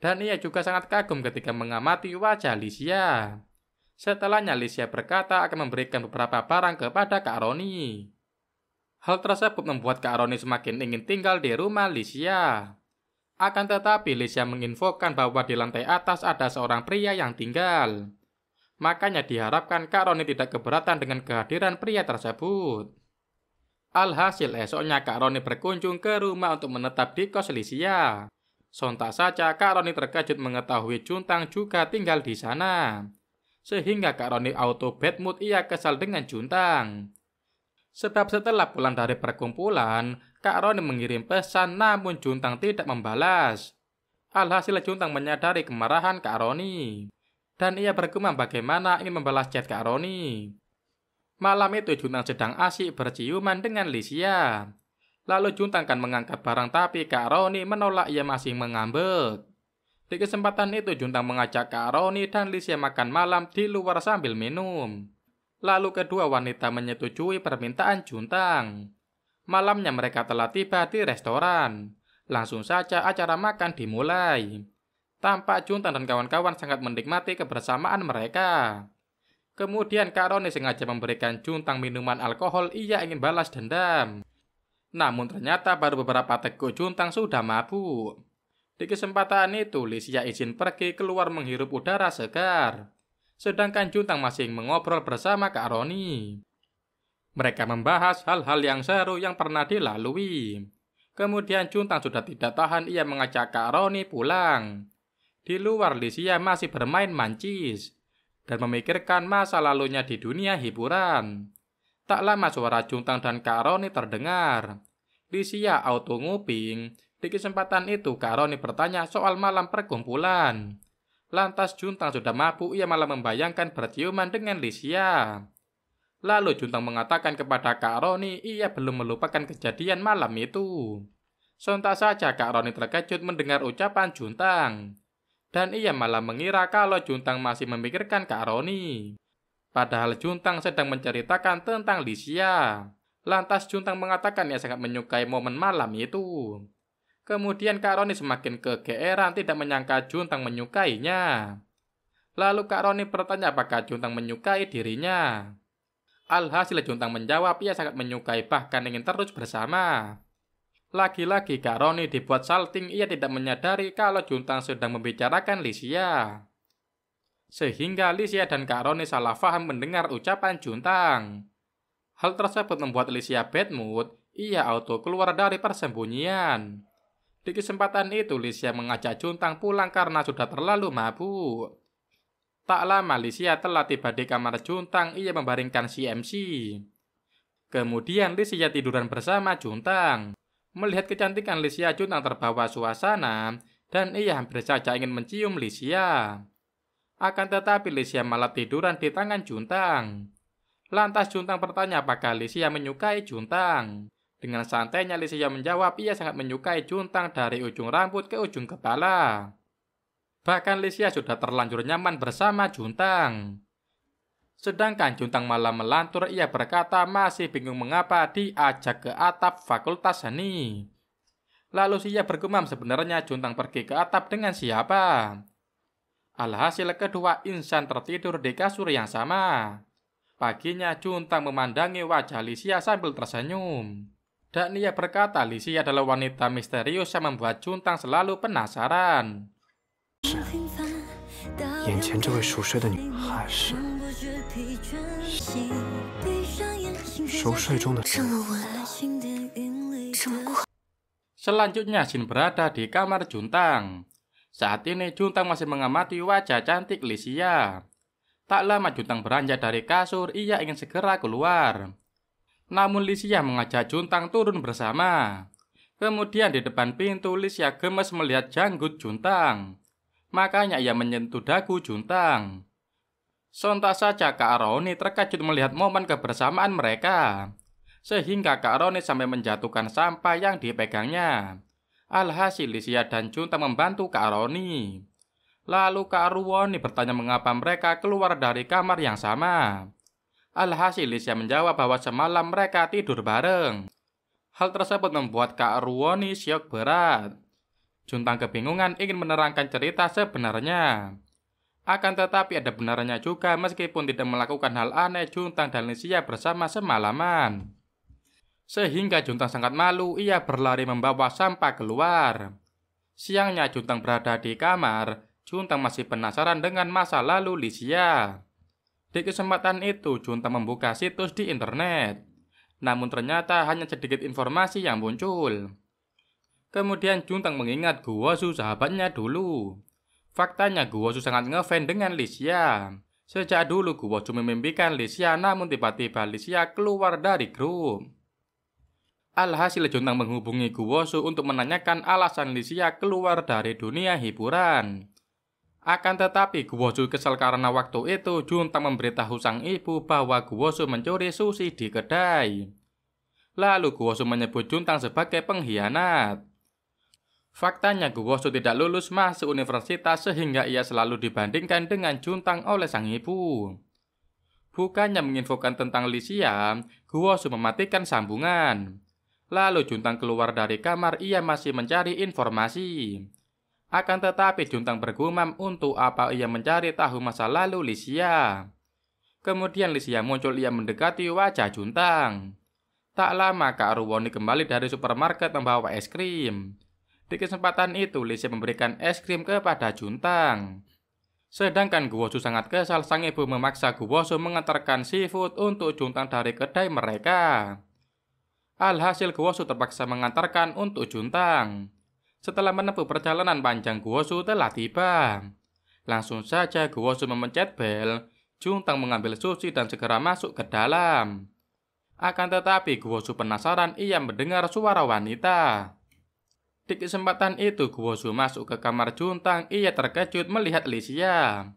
Dan ia juga sangat kagum ketika mengamati wajah Lisia. Setelahnya Lisia berkata akan memberikan beberapa barang kepada Kak Roni. Hal tersebut membuat Kak Roni semakin ingin tinggal di rumah Lisia. Akan tetapi Lisia menginfokan bahwa di lantai atas ada seorang pria yang tinggal. Makanya diharapkan Kak Roni tidak keberatan dengan kehadiran pria tersebut. Alhasil esoknya Kak Roni berkunjung ke rumah untuk menetap di kos Lisia. Sontak saja Kak Roni terkejut mengetahui Juntang juga tinggal di sana. Sehingga Kak Roni auto bad mood, ia kesal dengan Juntang. Sebab setelah pulang dari perkumpulan, Kak Roni mengirim pesan namun Juntang tidak membalas. Alhasil Juntang menyadari kemarahan Kak Roni. Dan ia bergumam bagaimana ingin membalas chat Kak Roni. Malam itu Juntang sedang asyik berciuman dengan Lisia. Lalu Juntang kan mengangkat barang tapi Kak Roni menolak, ia masih mengambek. Di kesempatan itu Juntang mengajak Kak Roni dan Lisia makan malam di luar sambil minum. Lalu kedua wanita menyetujui permintaan Juntang. Malamnya mereka telah tiba di restoran. Langsung saja acara makan dimulai. Tampak Juntang dan kawan-kawan sangat menikmati kebersamaan mereka. Kemudian Kak Roni sengaja memberikan Juntang minuman alkohol, ia ingin balas dendam. Namun ternyata baru beberapa teguk Juntang sudah mabuk. Di kesempatan itu Lisia izin pergi keluar menghirup udara segar. Sedangkan Juntang masih mengobrol bersama Kak Roni. Mereka membahas hal-hal yang seru yang pernah dilalui. Kemudian Juntang sudah tidak tahan, ia mengajak Kak Roni pulang. Di luar Lisia masih bermain mancis dan memikirkan masa lalunya di dunia hiburan. Tak lama suara Juntang dan Kak Roni terdengar. Lisia auto nguping. Di kesempatan itu Kak Roni bertanya soal malam perkumpulan. Lantas Juntang sudah mabuk, ia malah membayangkan berciuman dengan Lisia. Lalu Juntang mengatakan kepada Kak Roni ia belum melupakan kejadian malam itu. Sontak saja Kak Roni terkejut mendengar ucapan Juntang. Dan ia malah mengira kalau Juntang masih memikirkan Kak Roni. Padahal Juntang sedang menceritakan tentang Lisia. Lantas Juntang mengatakan ia sangat menyukai momen malam itu. Kemudian Kak Roni semakin kegeeran, tidak menyangka Juntang menyukainya. Lalu Kak Roni bertanya apakah Juntang menyukai dirinya. Alhasil Juntang menjawab ia sangat menyukai, bahkan ingin terus bersama. Lagi-lagi Kak Roni dibuat salting, ia tidak menyadari kalau Juntang sedang membicarakan Lisia. Sehingga Lisia dan Kak Roni salah paham mendengar ucapan Juntang. Hal tersebut membuat Lisia bad mood, ia auto keluar dari persembunyian. Di kesempatan itu Lisia mengajak Juntang pulang karena sudah terlalu mabuk. Tak lama Lisia telah tiba di kamar Juntang, ia membaringkan CMC. Kemudian Lisia tiduran bersama Juntang. Melihat kecantikan Lisia, Juntang terbawa suasana dan ia hampir saja ingin mencium Lisia. Akan tetapi Lisia malah tiduran di tangan Juntang. Lantas Juntang bertanya apakah Lisia menyukai Juntang. Dengan santainya Lisia menjawab ia sangat menyukai Juntang dari ujung rambut ke ujung kepala. Bahkan Lisia sudah terlanjur nyaman bersama Juntang. Sedangkan Juntang malah melantur, ia berkata masih bingung mengapa diajak ke atap fakultas seni. Lalu ia bergumam sebenarnya Juntang pergi ke atap dengan siapa. Alhasil kedua insan tertidur di kasur yang sama. Paginya Juntang memandangi wajah Lisia sambil tersenyum. Dan ia berkata Lisia adalah wanita misterius yang membuat Juntang selalu penasaran. 眼前这位熟睡的女，还是熟睡中的。 Selanjutnya Shin berada di kamar Juntang. Saat ini Juntang masih mengamati wajah cantik Lisia. Tak lama Juntang beranjak dari kasur, ia ingin segera keluar. Namun Lisia mengajak Juntang turun bersama. Kemudian di depan pintu Lisia gemes melihat janggut Juntang. Makanya ia menyentuh dagu Juntang. Sontak saja Kak Roni terkejut melihat momen kebersamaan mereka. Sehingga Kak Roni sampai menjatuhkan sampah yang dipegangnya. Alhasil Lisia dan Juntang membantu Kak Roni. Lalu Kak Roni bertanya mengapa mereka keluar dari kamar yang sama. Alhasil Lisia menjawab bahwa semalam mereka tidur bareng. Hal tersebut membuat Kak Roni syok berat. Juntang kebingungan ingin menerangkan cerita sebenarnya. Akan tetapi ada benarnya juga, meskipun tidak melakukan hal aneh, Juntang dan Lisia bersama semalaman. Sehingga Juntang sangat malu, ia berlari membawa sampah keluar. Siangnya Juntang berada di kamar, Juntang masih penasaran dengan masa lalu Lisia. Di kesempatan itu Juntang membuka situs di internet. Namun ternyata hanya sedikit informasi yang muncul. Kemudian Juntang mengingat Guozu sahabatnya dulu. Faktanya Guozu sangat ngefans dengan Lisia. Sejak dulu Guozu memimpikan Lisia, namun tiba-tiba Lisia keluar dari grup. Alhasil Juntang menghubungi Guwosu untuk menanyakan alasan Lisia keluar dari dunia hiburan. Akan tetapi Guwosu kesal karena waktu itu Juntang memberitahu sang ibu bahwa Guwosu mencuri sushi di kedai. Lalu Guwosu menyebut Juntang sebagai pengkhianat. Faktanya Guwosu tidak lulus masuk universitas sehingga ia selalu dibandingkan dengan Juntang oleh sang ibu. Bukannya menginfokan tentang Lisia, Guwosu mematikan sambungan. Lalu Juntang keluar dari kamar, ia masih mencari informasi. Akan tetapi Juntang bergumam untuk apa ia mencari tahu masa lalu Lisia. Kemudian Lisia muncul, ia mendekati wajah Juntang. Tak lama Kak Ruwoni kembali dari supermarket membawa es krim. Di kesempatan itu Lisia memberikan es krim kepada Juntang. Sedangkan Guwosu sangat kesal, sang ibu memaksa Guwosu mengantarkan seafood untuk Juntang dari kedai mereka. Alhasil Guwosu terpaksa mengantarkan untuk Juntang. Setelah menempuh perjalanan panjang, Guwosu telah tiba. Langsung saja Guwosu memencet bel. Juntang mengambil sushi dan segera masuk ke dalam. Akan tetapi Guwosu penasaran, ia mendengar suara wanita. Di kesempatan itu Guwosu masuk ke kamar Juntang, ia terkejut melihat Lisia.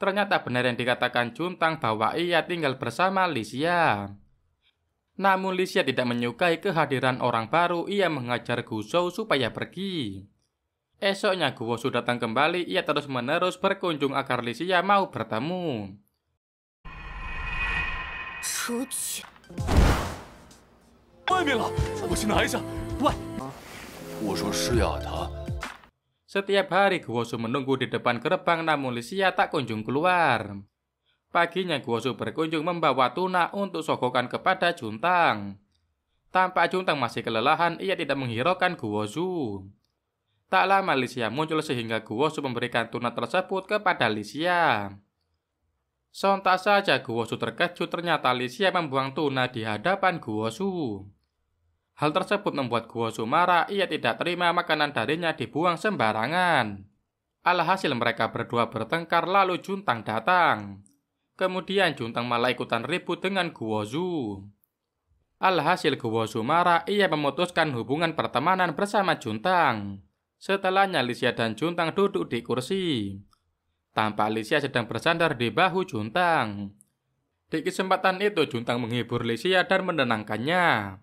Ternyata benar yang dikatakan Juntang bahwa ia tinggal bersama Lisia. Namun Lisia tidak menyukai kehadiran orang baru, ia mengajar Gushou supaya pergi. Esoknya Guwosu datang kembali, ia terus-menerus berkunjung agar Lisia mau bertemu. 出去！ 外面了，我去拿一下。喂，我说是呀，他。 Setiap hari Guwosu menunggu di depan gerbang, namun Lisia tak kunjung keluar. Paginya Guwosu berkunjung membawa tuna untuk sogokan kepada Juntang. Tampak Juntang masih kelelahan, ia tidak menghiraukan Guwosu. Tak lama Lisia muncul sehingga Guwosu memberikan tuna tersebut kepada Lisia. Sontak saja Guwosu terkejut, ternyata Lisia membuang tuna di hadapan Guwosu. Hal tersebut membuat Guwosu marah, ia tidak terima makanan darinya dibuang sembarangan. Alhasil mereka berdua bertengkar, lalu Juntang datang. Kemudian Juntang malah ikutan ribut dengan Guwosu. Alhasil Guwosu marah, ia memutuskan hubungan pertemanan bersama Juntang. Setelahnya Lisia dan Juntang duduk di kursi. Tampak Lisia sedang bersandar di bahu Juntang. Di kesempatan itu Juntang menghibur Lisia dan menenangkannya.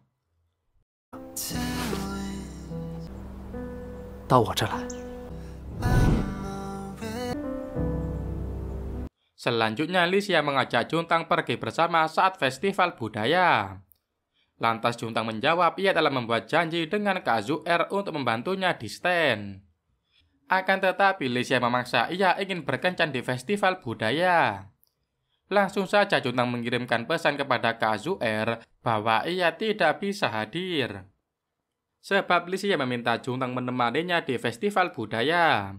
到我这来。 Selanjutnya Lisia mengajak Juntang pergi bersama saat festival budaya. Lantas Juntang menjawab ia telah membuat janji dengan Kak Zu'er untuk membantunya di stand. Akan tetapi Lisia memaksa ia ingin berkencan di festival budaya. Langsung saja Juntang mengirimkan pesan kepada Kak Zu'er bahwa ia tidak bisa hadir. Sebab Lisia meminta Juntang menemaninya di festival budaya.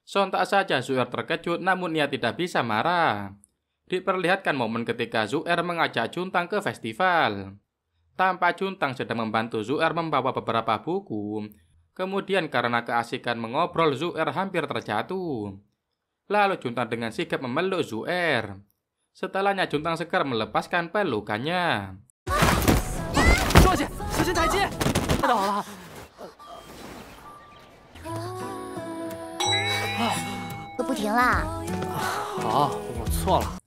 Sontak saja Zu'er terkejut, namun ia tidak bisa marah. Diperlihatkan momen ketika Zu'er mengajak Juntang ke festival. Tampak Juntang sedang membantu Zu'er membawa beberapa buku. Kemudian karena keasikan mengobrol, Zu'er hampir terjatuh. Lalu Juntang dengan sigap memeluk Zu'er. Setelahnya Juntang segera melepaskan pelukannya. 双姐，小心台阶！太倒了！ 都不停啦！ 好，我错了。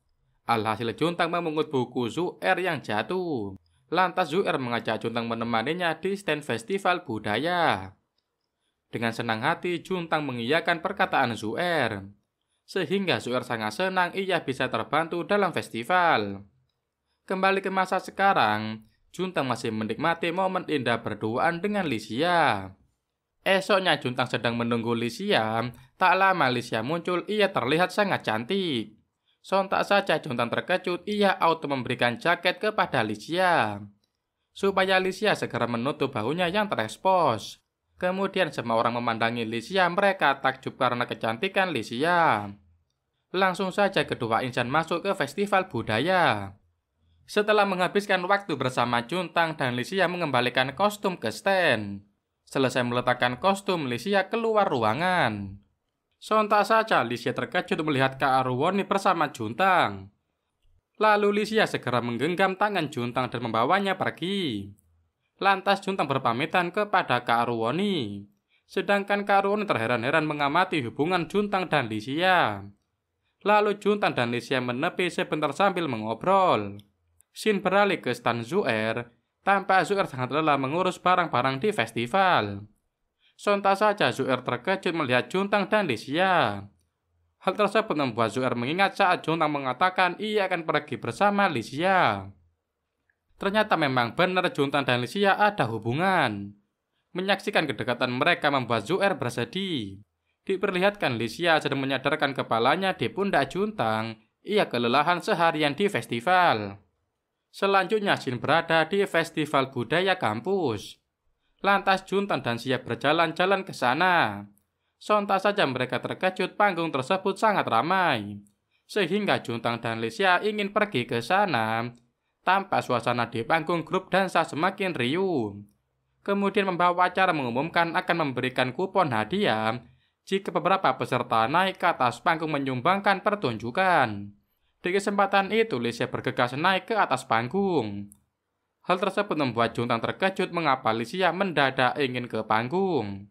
Alhasil Juntang memungut buku Zu'er yang jatuh. Lantas Zu'er mengajak Juntang menemaninya di stand festival budaya. Dengan senang hati Juntang mengiyakan perkataan Zu'er. Sehingga Zu'er sangat senang ia bisa terbantu dalam festival. Kembali ke masa sekarang, Juntang masih menikmati momen indah berduaan dengan Lisia. Esoknya Juntang sedang menunggu Lisia. Tak lama Lisia muncul, ia terlihat sangat cantik. Sontak saja Juntang terkejut, ia auto memberikan jaket kepada Lisia. Supaya Lisia segera menutup bahunya yang terekspos. Kemudian semua orang memandangi Lisia, mereka takjub karena kecantikan Lisia. Langsung saja kedua insan masuk ke festival budaya. Setelah menghabiskan waktu bersama Juntang dan Lisia mengembalikan kostum ke stand. Selesai meletakkan kostum, Lisia keluar ruangan. Sontak saja Lisia terkejut melihat Kak Ruwoni bersama Juntang. Lalu Lisia segera menggenggam tangan Juntang dan membawanya pergi. Lantas Juntang berpamitan kepada Kak Ruwoni. Sedangkan Kak Ruwoni terheran-heran mengamati hubungan Juntang dan Lisia. Lalu Juntang dan Lisia menepi sebentar sambil mengobrol. Scene beralih ke stan Zuer. Tampak Zuer sangat lelah mengurus barang-barang di festival. Sontak saja Zuer terkejut melihat Juntang dan Lisia. Hal tersebut membuat Zuer mengingat saat Juntang mengatakan ia akan pergi bersama Lisia. Ternyata memang benar Juntang dan Lisia ada hubungan. Menyaksikan kedekatan mereka membuat Zuer bersedih. Diperlihatkan Lisia sedang menyadarkan kepalanya di pundak Juntang. Ia kelelahan seharian di festival. Selanjutnya Shin berada di festival budaya kampus. Lantas Juntang dan Lisia berjalan-jalan ke sana. Sontak saja mereka terkejut panggung tersebut sangat ramai. Sehingga Juntang dan Lisia ingin pergi ke sana. Tampak suasana di panggung grup dansa semakin riuh. Kemudian pembawa acara mengumumkan akan memberikan kupon hadiah jika beberapa peserta naik ke atas panggung menyumbangkan pertunjukan. Di kesempatan itu Lisia bergegas naik ke atas panggung. Hal tersebut membuat Juntang terkejut mengapa Lisia mendadak ingin ke panggung.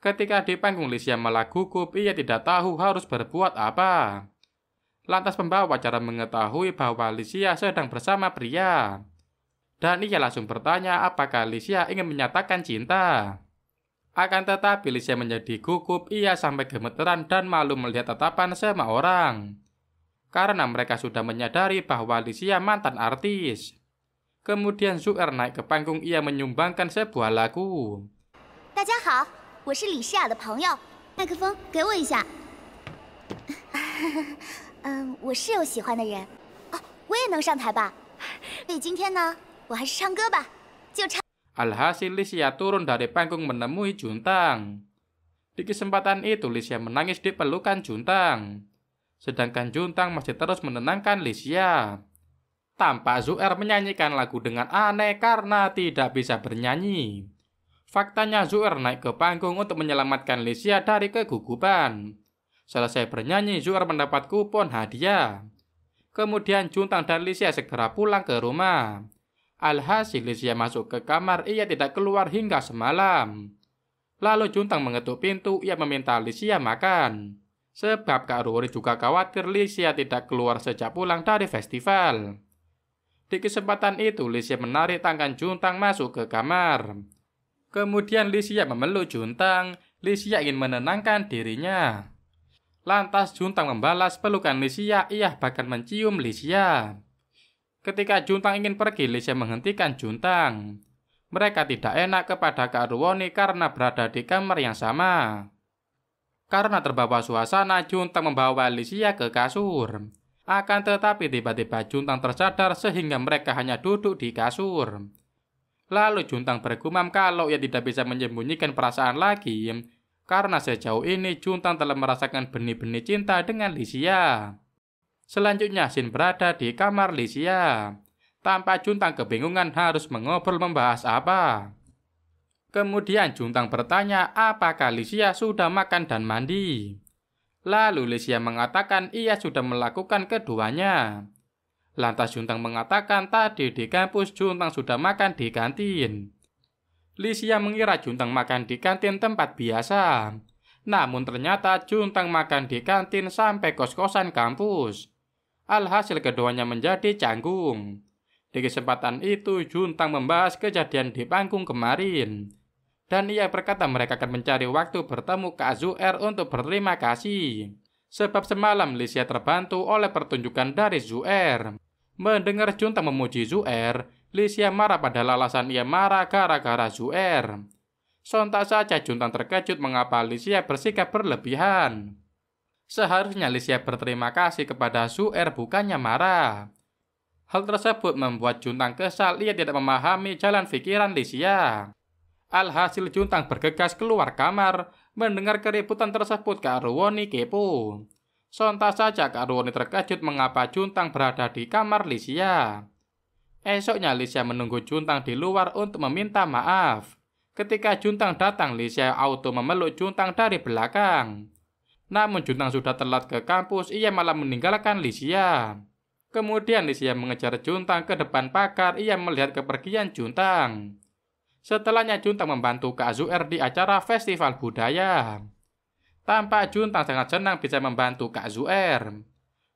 Ketika di panggung Lisia malah gugup, ia tidak tahu harus berbuat apa. Lantas pembawa acara mengetahui bahwa Lisia sedang bersama pria. Dan ia langsung bertanya apakah Lisia ingin menyatakan cinta. Akan tetapi Lisia menjadi gugup, ia sampai gemeteran dan malu melihat tatapan semua orang. Karena mereka sudah menyadari bahwa Lisia mantan artis. Kemudian Zuer naik ke panggung, ia menyumbangkan sebuah lagu. 大家好，我是李诗雅的朋友，麦克风给我一下。我是有喜欢的人，哦，我也能上台吧？所以今天呢，我还是唱歌吧，就唱。 Alhasil Lisia turun dari panggung menemui Juntang. Di kesempatan itu Lisia menangis di pelukan Juntang. Sedangkan Juntang masih terus menenangkan Lisia. Tampak Zuer menyanyikan lagu dengan aneh karena tidak bisa bernyanyi. Faktanya Zuer naik ke panggung untuk menyelamatkan Lisia dari kegugupan. Selesai bernyanyi, Zuer mendapat kupon hadiah. Kemudian Juntang dan Lisia segera pulang ke rumah. Alhasil Lisia masuk ke kamar, ia tidak keluar hingga semalam. Lalu Juntang mengetuk pintu, ia meminta Lisia makan. Sebab Kak Ruwoni juga khawatir Lisia tidak keluar sejak pulang dari festival. Di kesempatan itu Lisia menarik tangan Juntang masuk ke kamar. Kemudian Lisia memeluk Juntang. Lisia ingin menenangkan dirinya. Lantas Juntang membalas pelukan Lisia, ia bahkan mencium Lisia. Ketika Juntang ingin pergi, Lisia menghentikan Juntang. Mereka tidak enak kepada Kak Ruwoni karena berada di kamar yang sama. Karena terbawa suasana, Juntang membawa Lisia ke kasur. Akan tetapi tiba-tiba Juntang tersadar sehingga mereka hanya duduk di kasur. Lalu Juntang bergumam kalau ia tidak bisa menyembunyikan perasaan lagi. Karena sejauh ini Juntang telah merasakan benih-benih cinta dengan Lisia. Selanjutnya Shin berada di kamar Lisia. Tampak Juntang kebingungan harus mengobrol membahas apa. Kemudian Juntang bertanya apakah Lisia sudah makan dan mandi. Lalu Lisia mengatakan ia sudah melakukan keduanya. Lantas Juntang mengatakan tadi di kampus Juntang sudah makan di kantin. Lisia mengira Juntang makan di kantin tempat biasa. Namun ternyata Juntang makan di kantin sampai kos-kosan kampus. Alhasil keduanya menjadi canggung. Di kesempatan itu Juntang membahas kejadian di panggung kemarin. Dan ia berkata mereka akan mencari waktu bertemu Kak Zuer untuk berterima kasih. Sebab semalam Lisia terbantu oleh pertunjukan dari Zuer. Mendengar Juntang memuji Zuer, Lisia marah pada alasan ia marah gara-gara Zuer. Sontak saja Juntang terkejut mengapa Lisia bersikap berlebihan. Seharusnya Lisia berterima kasih kepada Zuer bukannya marah. Hal tersebut membuat Juntang kesal, ia tidak memahami jalan pikiran Lisia. Alhasil Juntang bergegas keluar kamar. Mendengar keributan tersebut Kak Ruwoni kepo. Sontak saja Kak Ruwoni terkejut mengapa Juntang berada di kamar Lisia. Esoknya Lisia menunggu Juntang di luar untuk meminta maaf. Ketika Juntang datang, Lisia auto memeluk Juntang dari belakang. Namun Juntang sudah telat ke kampus, ia malah meninggalkan Lisia. Kemudian Lisia mengejar Juntang ke depan pagar, ia melihat kepergian Juntang. Setelahnya Juntang membantu Kak Zuer di acara festival budaya. Tampak Juntang sangat senang bisa membantu Kak Zuer.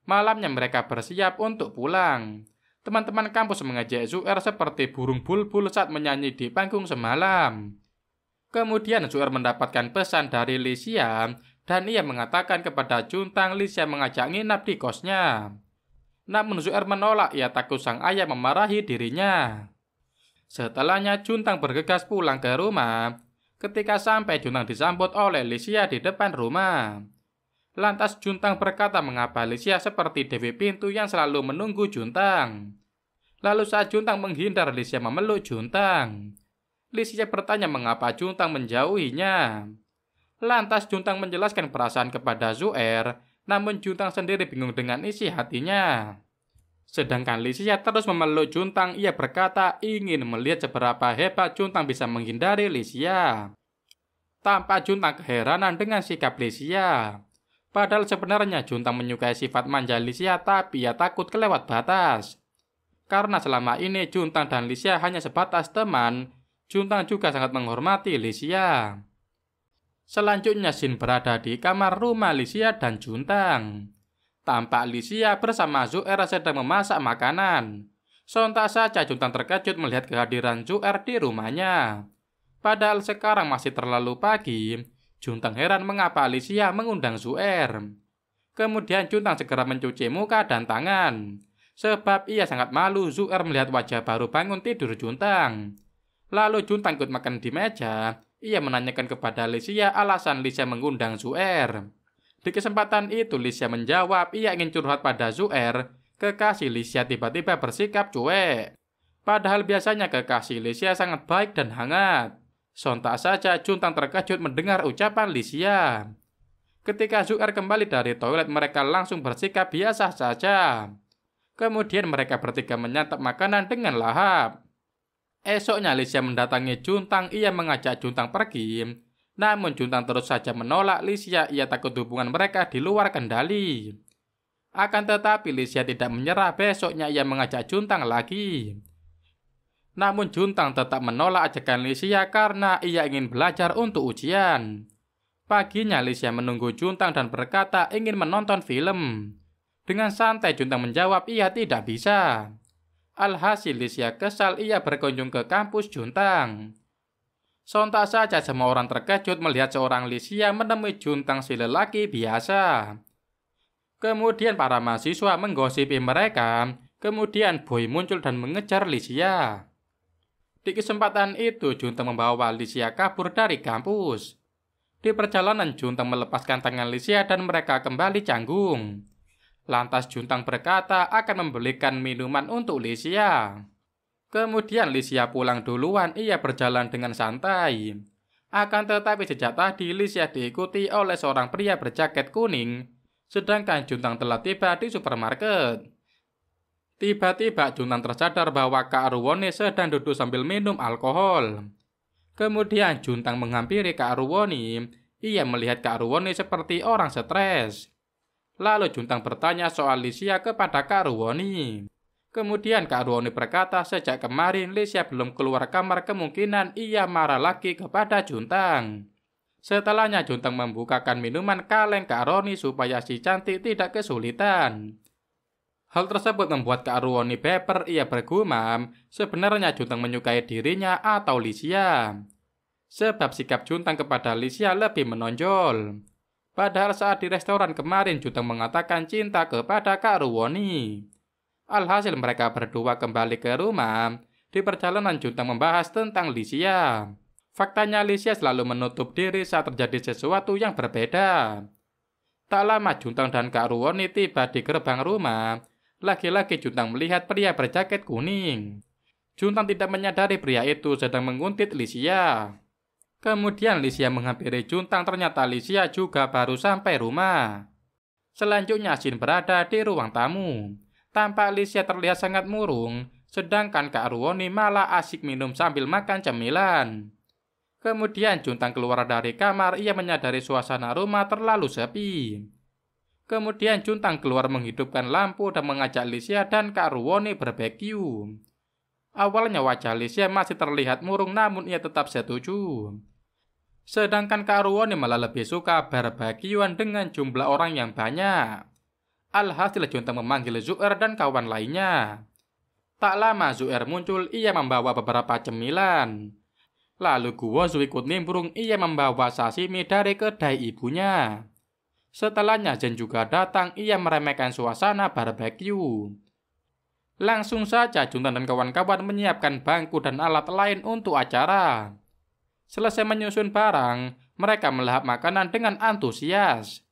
Malamnya mereka bersiap untuk pulang. Teman-teman kampus mengejek Zuer seperti burung bulbul saat menyanyi di panggung semalam. Kemudian Zuer mendapatkan pesan dari Licia dan ia mengatakan kepada Juntang Licia mengajak nginap di kosnya. Namun Zuer menolak, ia takut sang ayah memarahi dirinya. Setelahnya Juntang bergegas pulang ke rumah. Ketika sampai Juntang disambut oleh Licia di depan rumah. Lantas Juntang berkata mengapa Licia seperti Dewi Pintu yang selalu menunggu Juntang. Lalu saat Juntang menghindar, Licia memeluk Juntang. Licia bertanya mengapa Juntang menjauhinya. Lantas Juntang menjelaskan perasaan kepada Zuer, namun Juntang sendiri bingung dengan isi hatinya. Sedangkan Licia terus memeluk Juntang, ia berkata ingin melihat seberapa hebat Juntang bisa menghindari Licia. Tampak Juntang keheranan dengan sikap Licia. Padahal sebenarnya Juntang menyukai sifat manja Licia, tapi ia takut kelewat batas. Karena selama ini Juntang dan Licia hanya sebatas teman, Juntang juga sangat menghormati Licia. Selanjutnya Shin berada di kamar rumah Licia dan Juntang. Tampak Licia bersama Zuer sedang memasak makanan. Sontak saja Juntang terkejut melihat kehadiran Zuer di rumahnya. Padahal sekarang masih terlalu pagi, Juntang heran mengapa Licia mengundang Zuer. Kemudian Juntang segera mencuci muka dan tangan. Sebab ia sangat malu Zuer melihat wajah baru bangun tidur Juntang. Lalu Juntang ikut makan di meja. Ia menanyakan kepada Licia alasan Licia mengundang Zuer. Di kesempatan itu Licia menjawab ia ingin curhat pada Zuer. Kekasih Licia tiba-tiba bersikap cuek. Padahal biasanya kekasih Licia sangat baik dan hangat. Sontak saja Juntang terkejut mendengar ucapan Licia. Ketika Zuer kembali dari toilet, mereka langsung bersikap biasa saja. Kemudian mereka bertiga menyantap makanan dengan lahap. Esoknya Licia mendatangi Juntang, ia mengajak Juntang pergi. Namun Juntang terus saja menolak Licia, ia takut hubungan mereka di luar kendali. Akan tetapi Licia tidak menyerah, besoknya ia mengajak Juntang lagi. Namun Juntang tetap menolak ajakan Licia karena ia ingin belajar untuk ujian. Paginya Licia menunggu Juntang dan berkata ingin menonton film. Dengan santai Juntang menjawab ia tidak bisa. Alhasil Licia kesal, ia berkunjung ke kampus Juntang. Sontak saja semua orang terkejut melihat seorang Licia menemui Juntang si lelaki biasa. Kemudian para mahasiswa menggosipi mereka. Kemudian Boy muncul dan mengejar Licia. Di kesempatan itu Juntang membawa Licia kabur dari kampus. Di perjalanan Juntang melepaskan tangan Licia dan mereka kembali canggung. Lantas Juntang berkata akan membelikan minuman untuk Licia. Kemudian Licia pulang duluan, ia berjalan dengan santai. Akan tetapi sejak tadi Licia diikuti oleh seorang pria berjaket kuning, sedangkan Juntang telah tiba di supermarket. Tiba-tiba Juntang tersadar bahwa Kak Ruwoni sedang duduk sambil minum alkohol. Kemudian Juntang menghampiri Kak Ruwoni, ia melihat Kak Ruwoni seperti orang stres. Lalu Juntang bertanya soal Licia kepada Kak Ruwoni. Kemudian Kak Ruwoni berkata sejak kemarin Licia belum keluar kamar, kemungkinan ia marah lagi kepada Juntang. Setelahnya Juntang membukakan minuman kaleng Kak Ruwoni supaya si cantik tidak kesulitan. Hal tersebut membuat Kak Ruwoni baper, ia bergumam sebenarnya Juntang menyukai dirinya atau Licia. Sebab sikap Juntang kepada Licia lebih menonjol. Padahal saat di restoran kemarin Juntang mengatakan cinta kepada Kak Ruwoni. Alhasil mereka berdua kembali ke rumah. Di perjalanan Juntang membahas tentang Licia. Faktanya Licia selalu menutup diri saat terjadi sesuatu yang berbeda. Tak lama Juntang dan Kak Ruwoni tiba di gerbang rumah. Lagi-lagi Juntang melihat pria berjaket kuning. Juntang tidak menyadari pria itu sedang menguntit Licia. Kemudian Licia menghampiri Juntang, ternyata Licia juga baru sampai rumah. Selanjutnya Shin berada di ruang tamu. Tampak Licia terlihat sangat murung, sedangkan Kak Ruwoni malah asik minum sambil makan cemilan. Kemudian Juntang keluar dari kamar, ia menyadari suasana rumah terlalu sepi. Kemudian Juntang keluar menghidupkan lampu dan mengajak Licia dan Kak Ruwoni barbeque. Awalnya wajah Licia masih terlihat murung namun ia tetap setuju. Sedangkan Kak Ruoni malah lebih suka barbekyuan dengan jumlah orang yang banyak. Alhasil Juntang memanggil Zu'er dan kawan lainnya. Tak lama Zu'er muncul, ia membawa beberapa cemilan. Lalu Guozu ikut nimbrung, ia membawa sashimi dari kedai ibunya. Setelahnya Zen juga datang, ia meremehkan suasana barbeque. Langsung saja Juntan dan kawan-kawan menyiapkan bangku dan alat lain untuk acara. Selesai menyusun barang, mereka melahap makanan dengan antusias.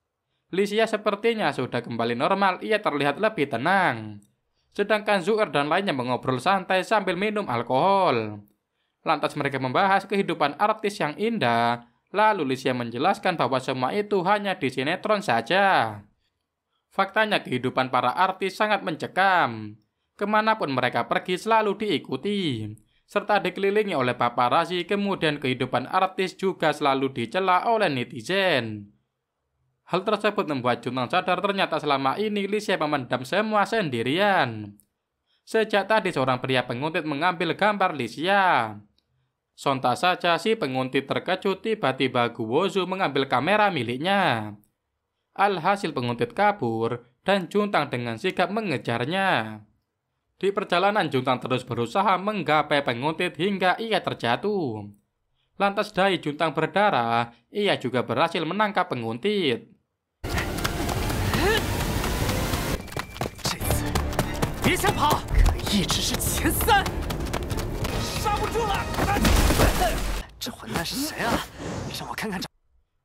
Licia sepertinya sudah kembali normal, ia terlihat lebih tenang. Sedangkan Zu'er dan lainnya mengobrol santai sambil minum alkohol. Lantas mereka membahas kehidupan artis yang indah, lalu Licia menjelaskan bahwa semua itu hanya di sinetron saja. Faktanya kehidupan para artis sangat mencekam. Kemanapun mereka pergi selalu diikuti, serta dikelilingi oleh paparazzi, kemudian kehidupan artis juga selalu dicela oleh netizen. Hal tersebut membuat Juntang sadar ternyata selama ini Licia memendam semua sendirian. Sejak tadi seorang pria penguntit mengambil gambar Licia. Sontak saja si penguntit terkejut, tiba-tiba Guozu mengambil kamera miliknya. Alhasil penguntit kabur dan Juntang dengan sigap mengejarnya. Di perjalanan Juntang terus berusaha menggapai penguntit hingga ia terjatuh. Lantas dahi Juntang berdarah, ia juga berhasil menangkap penguntit.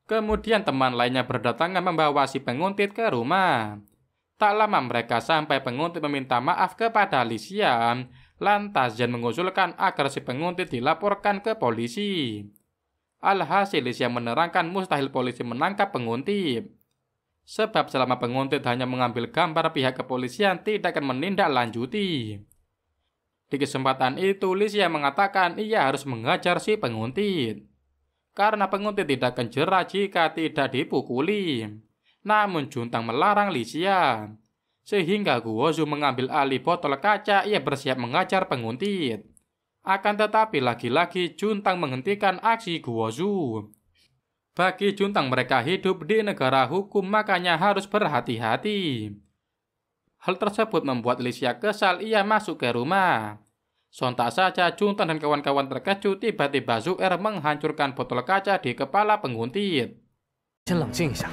Kemudian teman lainnya berdatangan membawa si penguntit ke rumah. Tak lama mereka sampai penguntit meminta maaf kepada Licia. Lantas Zen mengusulkan agar si penguntit dilaporkan ke polisi. Alhasil Licia menerangkan mustahil polisi menangkap penguntit. Sebab selama penguntit hanya mengambil gambar, pihak kepolisian tidak akan menindaklanjuti. Di kesempatan itu Licia mengatakan ia harus mengajar si penguntit. Karena penguntit tidak akan jerah jika tidak dipukuli. Namun Juntang melarang Licia. Sehingga Guozu mengambil alih botol kaca, ia bersiap mengajar penguntit. Akan tetapi lagi-lagi Juntang menghentikan aksi Guozu. Bagi Juntang mereka hidup di negara hukum, makanya harus berhati-hati. Hal tersebut membuat Licia kesal, ia masuk ke rumah. Sontak saja Juntang dan kawan-kawan terkejut, tiba-tiba Zu'er menghancurkan botol kaca di kepala penguntit. 先冷静一下，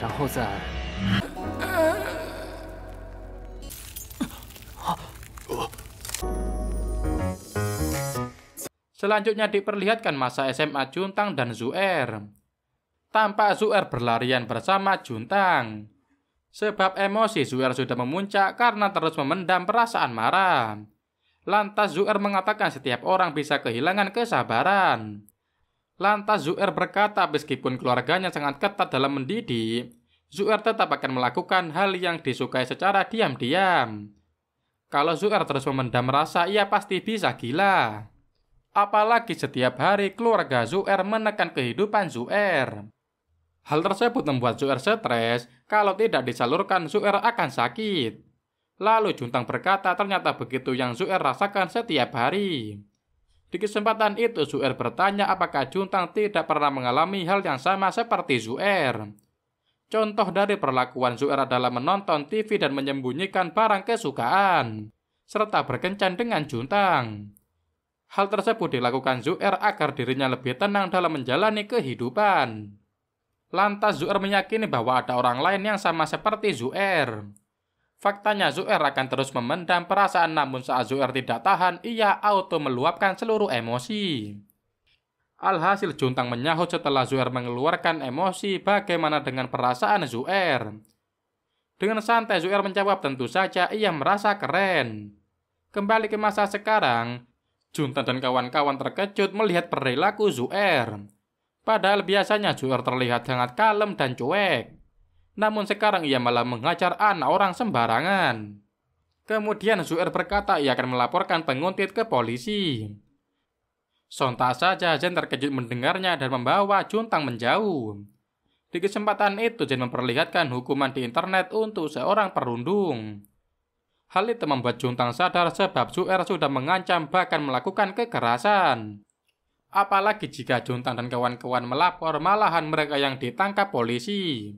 然后再。Selanjutnya diperlihatkan masa SMA Juntang dan Zu'er. Tampak Zu'er berlarian bersama Juntang. Sebab emosi Zu'er sudah memuncak karena terus memendam perasaan marah. Lantas Zu'er mengatakan setiap orang bisa kehilangan kesabaran. Lantas Zu'er berkata meskipun keluarganya sangat ketat dalam mendidik, Zu'er tetap akan melakukan hal yang disukai secara diam-diam. Kalau Zu'er terus memendam rasa, ia pasti bisa gila. Apalagi setiap hari keluarga Zu'er menekan kehidupan Zu'er. Hal tersebut membuat Zu'er stres, kalau tidak disalurkan Zu'er akan sakit. Lalu Juntang berkata ternyata begitu yang Zu'er rasakan setiap hari. Di kesempatan itu Zu'er bertanya apakah Juntang tidak pernah mengalami hal yang sama seperti Zu'er. Contoh dari perlakuan Zu'er adalah menonton TV dan menyembunyikan barang kesukaan, serta berkencan dengan Juntang. Hal tersebut dilakukan Zu'er agar dirinya lebih tenang dalam menjalani kehidupan. Lantas Zu'er meyakini bahwa ada orang lain yang sama seperti Zu'er. Faktanya Zu'er akan terus memendam perasaan, namun saat Zu'er tidak tahan, ia auto meluapkan seluruh emosi. Alhasil Juntang menyahut setelah Zu'er mengeluarkan emosi, bagaimana dengan perasaan Zu'er. Dengan santai Zu'er menjawab tentu saja ia merasa keren. Kembali ke masa sekarang, Juntang dan kawan-kawan terkejut melihat perilaku Zu'er. Padahal biasanya Zu'er terlihat sangat kalem dan cuek. Namun sekarang ia malah menghajar anak orang sembarangan. Kemudian Zu'er berkata ia akan melaporkan penguntit ke polisi. Sontak saja Zen terkejut mendengarnya dan membawa Juntang menjauh. Di kesempatan itu Zen memperlihatkan hukuman di internet untuk seorang perundung. Hal itu membuat Juntang sadar sebab Zu'er sudah mengancam bahkan melakukan kekerasan. Apalagi jika Juntang dan kawan-kawan melapor, malahan mereka yang ditangkap polisi.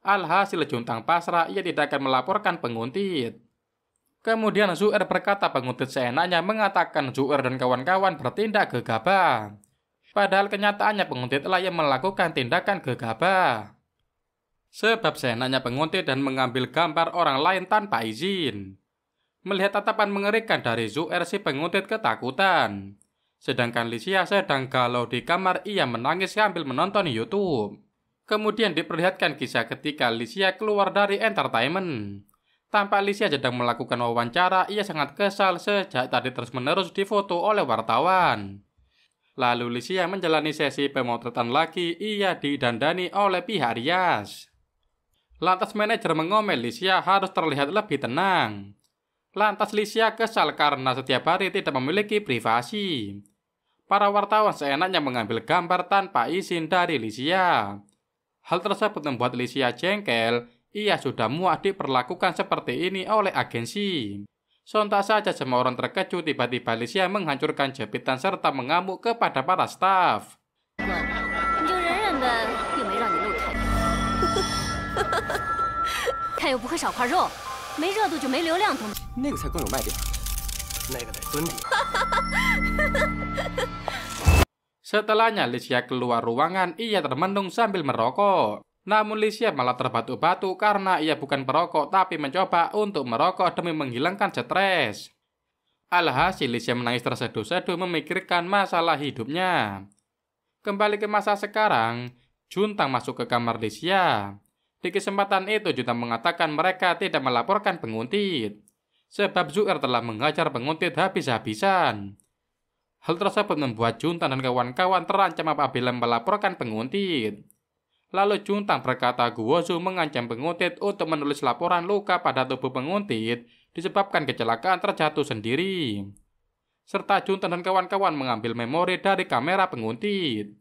Alhasil Juntang pasrah, ia tidak akan melaporkan penguntit. Kemudian Zu'er berkata penguntit seenaknya, mengatakan Zu'er dan kawan-kawan bertindak gegabah. Padahal kenyataannya penguntit lah yang melakukan tindakan gegabah. Sebab seenaknya penguntit dan mengambil gambar orang lain tanpa izin. Melihat tatapan mengerikan dari Zu'er, si penguntit ketakutan. Sedangkan Licia sedang galau di kamar, ia menangis sambil menonton YouTube. Kemudian diperlihatkan kisah ketika Licia keluar dari entertainment. Tampak Licia sedang melakukan wawancara, ia sangat kesal sejak tadi terus-menerus difoto oleh wartawan. Lalu Licia menjalani sesi pemotretan lagi, ia didandani oleh pihak rias. Lantas manajer mengomel Licia harus terlihat lebih tenang. Lantas Licia kesal karena setiap hari tidak memiliki privasi. Para wartawan seenaknya mengambil gambar tanpa izin dari Licia. Hal tersebut membuat Licia jengkel, ia sudah muak diperlakukan seperti ini oleh agensi. Sontak saja semua orang terkejut, tiba-tiba Licia menghancurkan jepitan serta mengamuk kepada para staf. 他又不会少块肉，没热度就没流量，懂吗？那个才更有卖点，那个得蹲底。 Setelahnya Licia keluar ruangan, ia termenung sambil merokok. Namun Licia malah terbatu-batu karena ia bukan perokok tapi mencoba untuk merokok demi menghilangkan stres. Alhasil Licia menangis terseduh-seduh memikirkan masalah hidupnya. Kembali ke masa sekarang, Juntang masuk ke kamar Licia. Di kesempatan itu Juntang mengatakan mereka tidak melaporkan penguntit. Sebab Zu'er telah menghajar penguntit habis-habisan. Hal tersebut membuat Juntang dan kawan-kawan terancam apabila melaporkan penguntit. Lalu Juntang berkata Guozu mengancam penguntit untuk menulis laporan luka pada tubuh penguntit disebabkan kecelakaan terjatuh sendiri. Serta Juntang dan kawan-kawan mengambil memori dari kamera penguntit.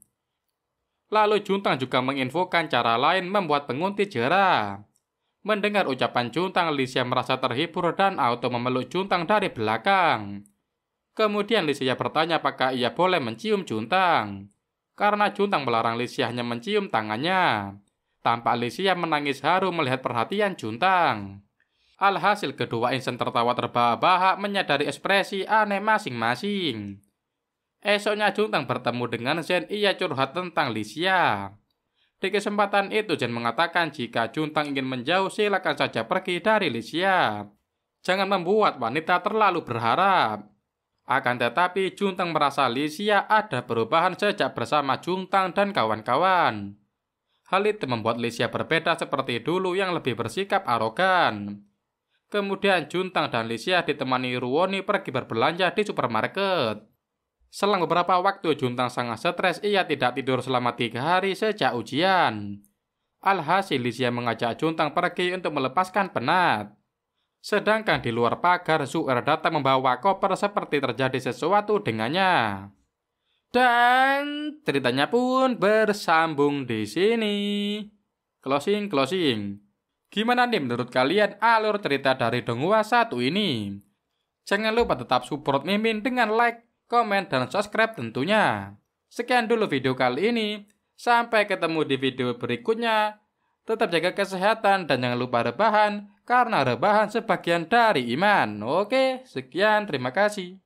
Lalu Juntang juga menginfokan cara lain membuat penguntit jera. Mendengar ucapan Juntang, Licia merasa terhibur dan auto memeluk Juntang dari belakang. Kemudian Licia bertanya apakah ia boleh mencium Juntang. Karena Juntang melarang Licia hanya mencium tangannya. Tampak Licia menangis haru melihat perhatian Juntang. Alhasil kedua insan tertawa terbahak-bahak menyadari ekspresi aneh masing-masing. Esoknya Juntang bertemu dengan Zen, ia curhat tentang Licia. Di kesempatan itu Zen mengatakan jika Juntang ingin menjauh silakan saja pergi dari Licia. Jangan membuat wanita terlalu berharap. Akan tetapi Juntang merasa Licia ada perubahan sejak bersama Juntang dan kawan-kawan. Hal itu membuat Licia berbeda seperti dulu yang lebih bersikap arogan. Kemudian Juntang dan Licia ditemani Ruoni pergi berbelanja di supermarket. Selang beberapa waktu Juntang sangat stres, ia tidak tidur selama 3 hari sejak ujian. Alhasil Licia mengajak Juntang pergi untuk melepaskan penat. Sedangkan di luar pagar Zu'er datang membawa koper seperti terjadi sesuatu dengannya. Dan ceritanya pun bersambung di sini. Closing. Gimana nih menurut kalian alur cerita dari Donghua 1 ini? Jangan lupa tetap support Mimin dengan like, komen, dan subscribe tentunya. Sekian dulu video kali ini. Sampai ketemu di video berikutnya. Tetap jaga kesehatan dan jangan lupa rebahan. Karena rebahan sebagian dari iman. Oke, sekian, terima kasih.